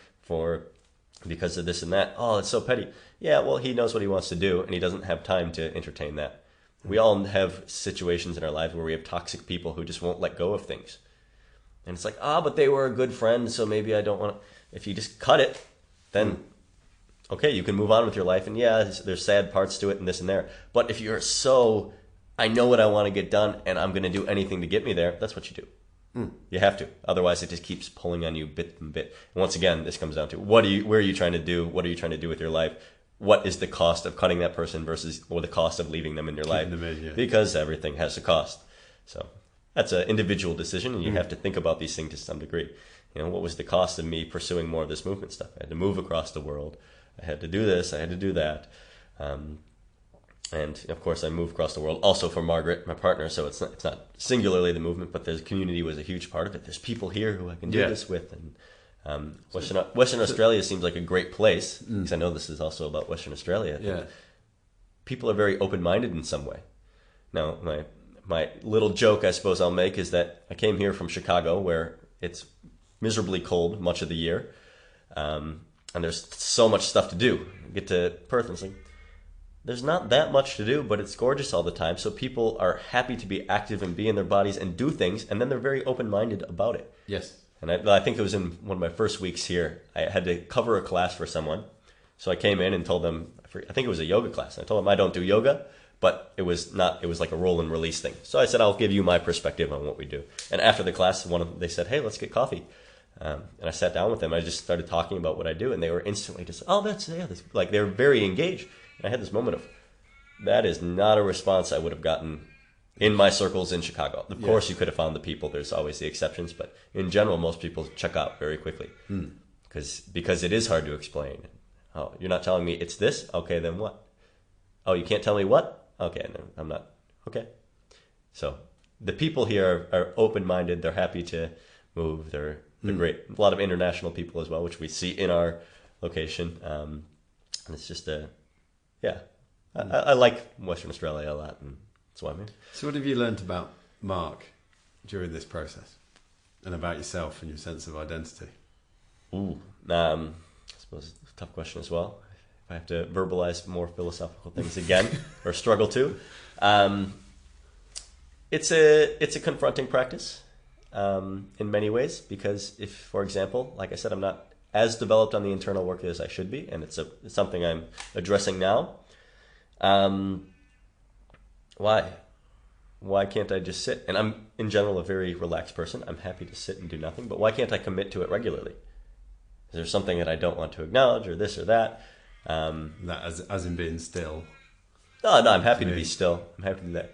S2: because of this and that. Oh, it's so petty. Yeah, well, he knows what he wants to do, and he doesn't have time to entertain that. We all have situations in our lives where we have toxic people who just won't let go of things. And it's like, but they were a good friend, so maybe I don't want to... If you just cut it, then, okay, you can move on with your life, and yeah, there's sad parts to it and this and there. But if you're I know what I want to get done, and I'm going to do anything to get me there, that's what you do. You have to. Otherwise, it just keeps pulling on you bit and bit. And once again, this comes down to where are you trying to do? What are you trying to do with your life? What is the cost of cutting that person or the cost of leaving them in your life? Because everything has a cost. So that's an individual decision, and you have to think about these things to some degree. What was the cost of me pursuing more of this movement stuff? I had to move across the world. I had to do this. I had to do that. And of course, I moved across the world also for Margaret, my partner. So it's not singularly the movement, but the community was a huge part of it. There's people here who I can do this with, and Western Australia seems like a great place because I know this is also about Western Australia. Yeah, people are very open-minded in some way. Now, my little joke I suppose I'll make is that I came here from Chicago, where it's miserably cold much of the year, and there's so much stuff to do. I get to Perth and it's like, there's not that much to do, but it's gorgeous all the time. So people are happy to be active and be in their bodies and do things, and then they're very open-minded about it.
S1: Yes.
S2: And I think it was in one of my first weeks here, I had to cover a class for someone. So I came in and told them, I think it was a yoga class. I told them I don't do yoga, but it was like a roll and release thing. So I said, I'll give you my perspective on what we do. And after the class, they said, hey, let's get coffee. And I sat down with them. I just started talking about what I do, and they were instantly just, oh, that's like they were very engaged. And I had this moment of, that is not a response I would have gotten in my circles in Chicago. Of course, you could have found the people. There's always the exceptions, but in general, most people check out very quickly because it is hard to explain. Oh, you're not telling me it's this? Okay, then what? Oh, you can't tell me what? Okay, no, I'm not. Okay. So the people here are open-minded. They're happy to move. They're great. A lot of international people as well, which we see in our location. And it's just I like Western Australia a lot, and that's why I'm here.
S1: So what have you learned about Mark during this process and about yourself and your sense of identity?
S2: I suppose it's a tough question as well. If I have to verbalize more philosophical things again or struggle to, it's a confronting practice in many ways, because if, for example, like I said, I'm not as developed on the internal work as I should be, and it's something I'm addressing now. Why can't I just sit? And I'm in general a very relaxed person. I'm happy to sit and do nothing, but why can't I commit to it regularly? Is there something that I don't want to acknowledge, or this or that?
S1: That as in being still.
S2: No, I'm happy to be still. I'm happy to do that.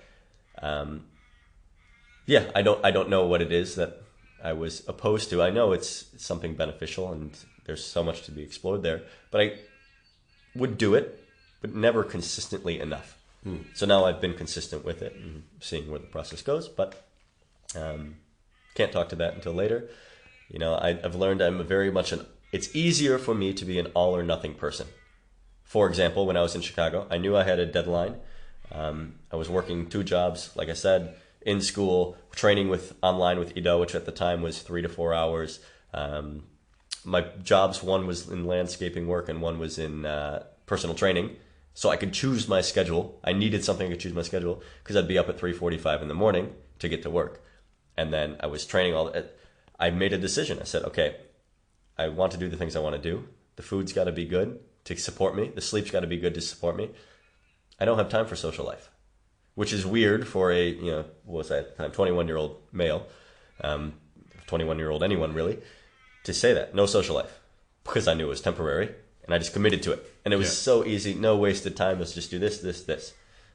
S2: I don't know what it is that I was opposed to. I know it's something beneficial, and there's so much to be explored there. But I would do it, but never consistently enough. So now I've been consistent with it and seeing where the process goes, but can't talk to that until later. You know, I've learned it's easier for me to be an all or nothing person. For example, when I was in Chicago, I knew I had a deadline. I was working 2 jobs, like I said, in school, training online with Ido, which at the time was 3 to 4 hours. My jobs, one was in landscaping work and one was in personal training. So I could choose my schedule. I needed something to choose my schedule because I'd be up at 3:45 in the morning to get to work. And then I was training I made a decision. I said, okay, I want to do the things I want to do. The food's got to be good to support me. The sleep's got to be good to support me. I don't have time for social life, which is weird for what was that at the time, 21-year-old male, 21-year-old anyone really, to say that. No social life, because I knew it was temporary. And I just committed to it. And it was so easy, no wasted time. Let's just do this, this, this.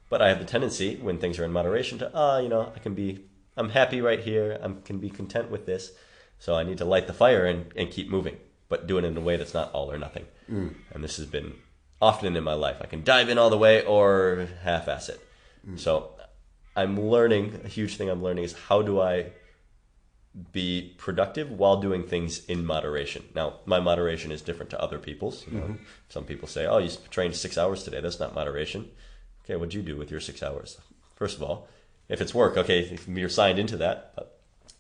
S2: But I have the tendency, when things are in moderation, to, I'm happy right here. I can be content with this. So I need to light the fire and keep moving, but do it in a way that's not all or nothing. And this has been often in my life. I can dive in all the way or half-ass it. So I'm learning, a huge thing I'm learning is how do I be productive while doing things in moderation. Now, my moderation is different to other people's. Some people say, oh, you trained 6 hours today. That's not moderation. Okay, what'd you do with your 6 hours? First of all, if it's work, okay, if you're signed into that.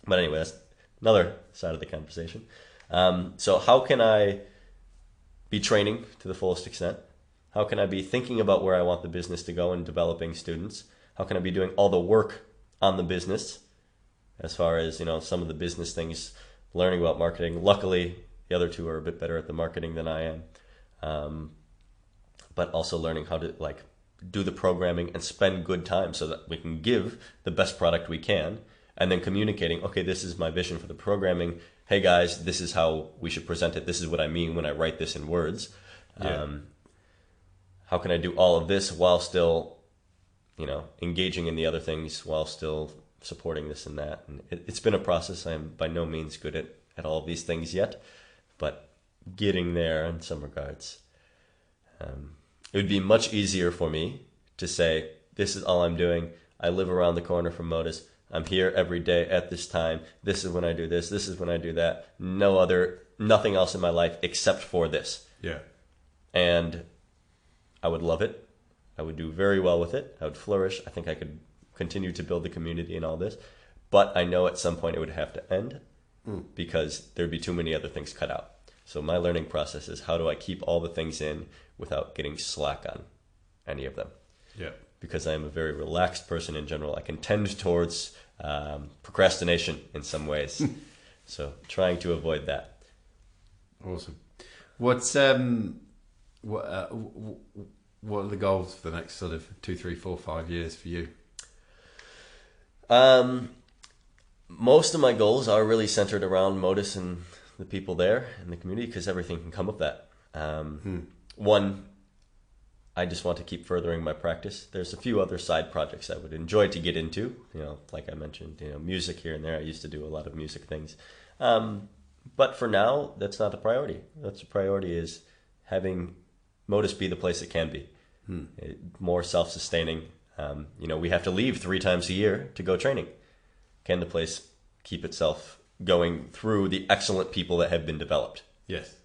S2: But anyway, that's another side of the conversation. So how can I be training to the fullest extent? How can I be thinking about where I want the business to go and developing students? How can I be doing all the work on the business? As far as, some of the business things, learning about marketing. Luckily, the other two are a bit better at the marketing than I am. But also learning how to do the programming and spend good time so that we can give the best product we can. And then communicating, okay, this is my vision for the programming. Hey guys, this is how we should present it. This is what I mean when I write this in words. How can I do all of this while still, engaging in the other things, while still supporting this and that. And it's been a process. I am by no means good at all of these things yet, but getting there in some regards. It would be much easier for me to say, this is all I'm doing. I live around the corner from Modus. I'm here every day at this time. This is when I do this. This is when I do that. Nothing else in my life except for this.
S1: Yeah.
S2: And I would love it. I would do very well with it. I would flourish. I think I could continue to build the community and all this, but I know at some point it would have to end because there'd be too many other things cut out. So my learning process is how do I keep all the things in without getting slack on any of them.
S1: Yeah.
S2: Because I am a very relaxed person in general. I can tend towards procrastination in some ways. So trying to avoid that.
S1: Awesome. What are the goals for the next sort of 2, 3, 4, 5 years for you?
S2: Most of my goals are really centered around Modus and the people there and the community, because everything can come of that. One, I just want to keep furthering my practice. There's a few other side projects I would enjoy to get into, like I mentioned, music here and there. I used to do a lot of music things. But for now, that's not the priority. That's the priority is having Modus be the place it can be. More self-sustaining. We have to leave 3 times a year to go training. Can the place keep itself going through the excellent people that have been developed?
S1: Yes.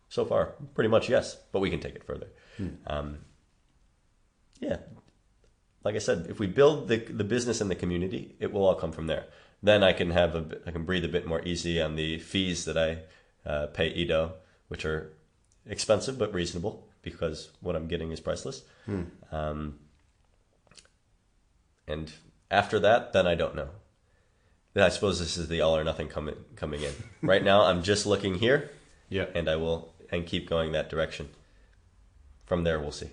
S2: So far, pretty much yes, but we can take it further. Like I said, if we build the business and the community, it will all come from there. Then I can breathe a bit more easy on the fees that I pay Ido, which are expensive but reasonable because what I'm getting is priceless. And after that, then I don't know. Then I suppose this is the all or nothing coming in. Right now, I'm just looking here, and I will keep going that direction. From there, we'll see.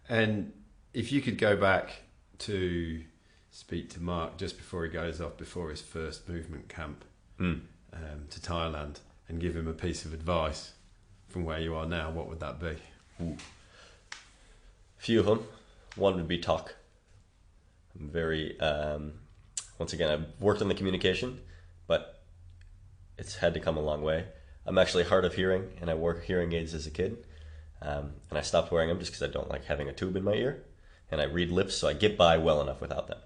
S1: And if you could go back to speak to Mark just before he goes off, before his first movement camp to Thailand, and give him a piece of advice from where you are now, what would that be?
S2: Few of them. One would be talk. I'm very, once again, I've worked on the communication, but it's had to come a long way. I'm actually hard of hearing, and I wore hearing aids as a kid. And I stopped wearing them just because I don't like having a tube in my ear. And I read lips, so I get by well enough without them.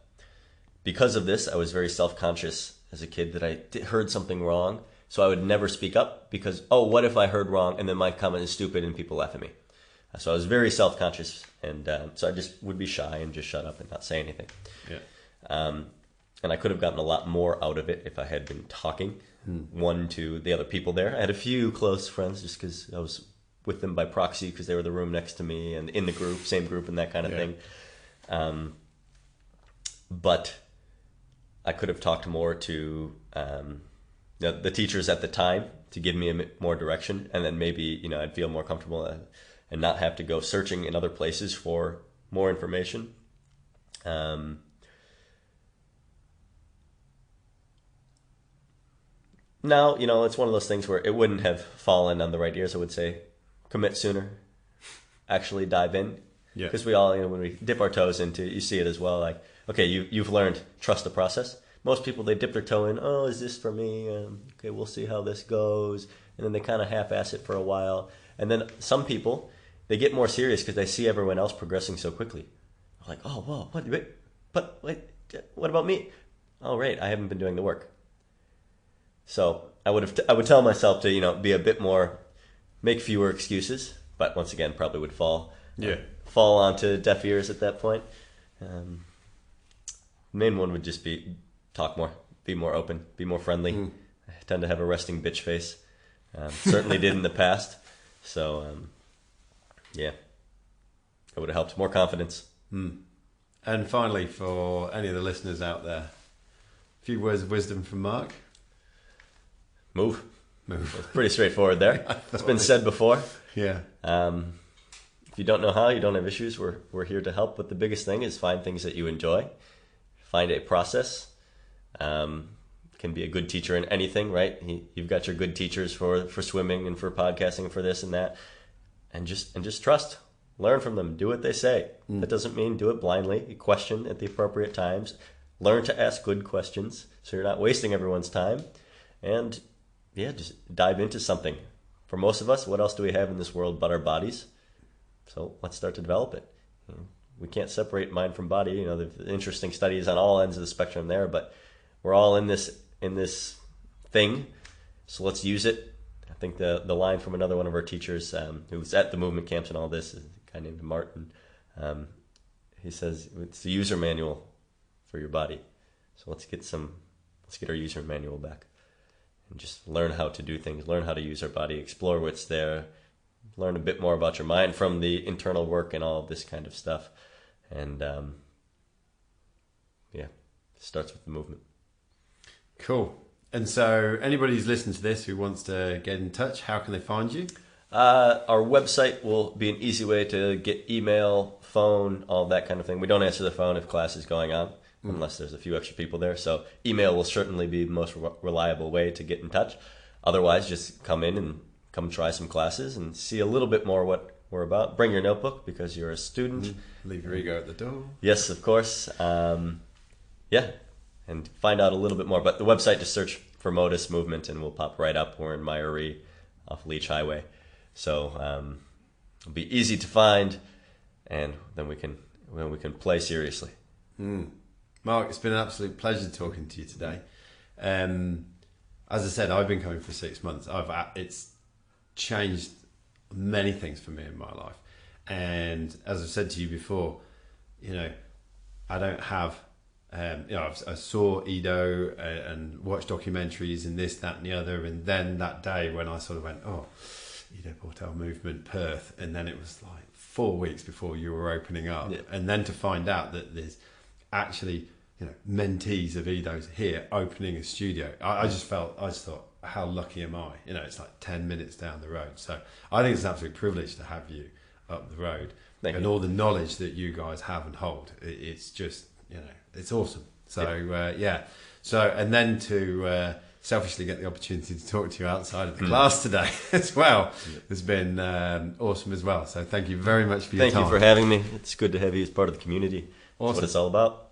S2: Because of this, I was very self-conscious as a kid that I heard something wrong. So I would never speak up because, what if I heard wrong and then my comment is stupid and people laugh at me? So I was very self-conscious, and so I just would be shy and just shut up and not say anything.
S1: Yeah.
S2: And I could have gotten a lot more out of it if I had been talking, one, to the other people there. I had a few close friends just because I was with them by proxy because they were the room next to me and in the group, same group and that kind of thing. But I could have talked more to the teachers at the time to give me a bit more direction, and then maybe I'd feel more comfortable and not have to go searching in other places for more information. Now, it's one of those things where it wouldn't have fallen on the right ears. I would say commit sooner, actually dive in.
S1: Yeah.
S2: Because we all, when we dip our toes into, you see it as well, like, okay, you've learned, trust the process. Most people, they dip their toe in, is this for me? Okay, we'll see how this goes. And then they kind of half-ass it for a while. And then some people, they get more serious because they see everyone else progressing so quickly. Like, whoa, what about me? Oh, right, I haven't been doing the work. So I would tell myself to, be a bit more, make fewer excuses, but once again, probably would fall onto deaf ears at that point. Main one would just be talk more, be more open, be more friendly. I tend to have a resting bitch face. Certainly did in the past. So, it would have helped. More confidence.
S1: And finally, for any of the listeners out there, a few words of wisdom from Mark.
S2: Move. It's pretty straightforward there. It's been said before.
S1: Yeah.
S2: If you don't know how, you don't have issues, we're here to help. But the biggest thing is find things that you enjoy. Find a process. Can be a good teacher in anything, right? You've got your good teachers for swimming and for podcasting, for this and that. And just trust. Learn from them. Do what they say. That doesn't mean do it blindly. You question at the appropriate times. Learn to ask good questions so you're not wasting everyone's time. And just dive into something. For most of us, what else do we have in this world but our bodies? So let's start to develop it. We can't separate mind from body. There's interesting studies on all ends of the spectrum there, but we're all in this thing. So let's use it. I think the line from another one of our teachers who was at the movement camps and all this, is a guy named Martin. He says it's the user manual for your body. So let's get our user manual back and just learn how to do things, learn how to use our body, explore what's there, learn a bit more about your mind from the internal work and all of this kind of stuff. And yeah, it starts with the movement.
S1: Cool. And so anybody who's listened to this who wants to get in touch, how can they find you?
S2: Our website will be an easy way to get email, phone, all that kind of thing. We don't answer the phone if class is going on, unless there's a few extra people there. So email will certainly be the most reliable way to get in touch. Otherwise, just come in and come try some classes and see a little bit more what we're about. Bring your notebook because you're a student.
S1: Leave your ego at the door.
S2: Yes, of course. Yeah, and find out a little bit more. But the website, just search for Modus Movement and we'll pop right up. We're in Youre off Leach Highway. So it'll be easy to find, and then we can play seriously.
S1: Mark, it's been an absolute pleasure talking to you today. As I said, I've been coming for 6 months. It's changed many things for me in my life, and as I've said to you before, I don't have. I saw Ido and watched documentaries and this, that, and the other, and then that day when I sort of went, Ido Portal movement, Perth, and then it was like 4 weeks before you were opening up, and then to find out that there's actually mentees of Ido's here opening a studio, I just thought, how lucky am I? It's like 10 minutes down the road. So I think it's an absolute privilege to have you up the road.
S2: Thank you.
S1: All the knowledge that you guys have and hold. It's just it's awesome. So so and then to selfishly get the opportunity to talk to you outside of the class today as well has been awesome as well. So thank you very much for your time.
S2: Thank you for having me. It's good to have you as part of the community. Awesome. That's what it's all about.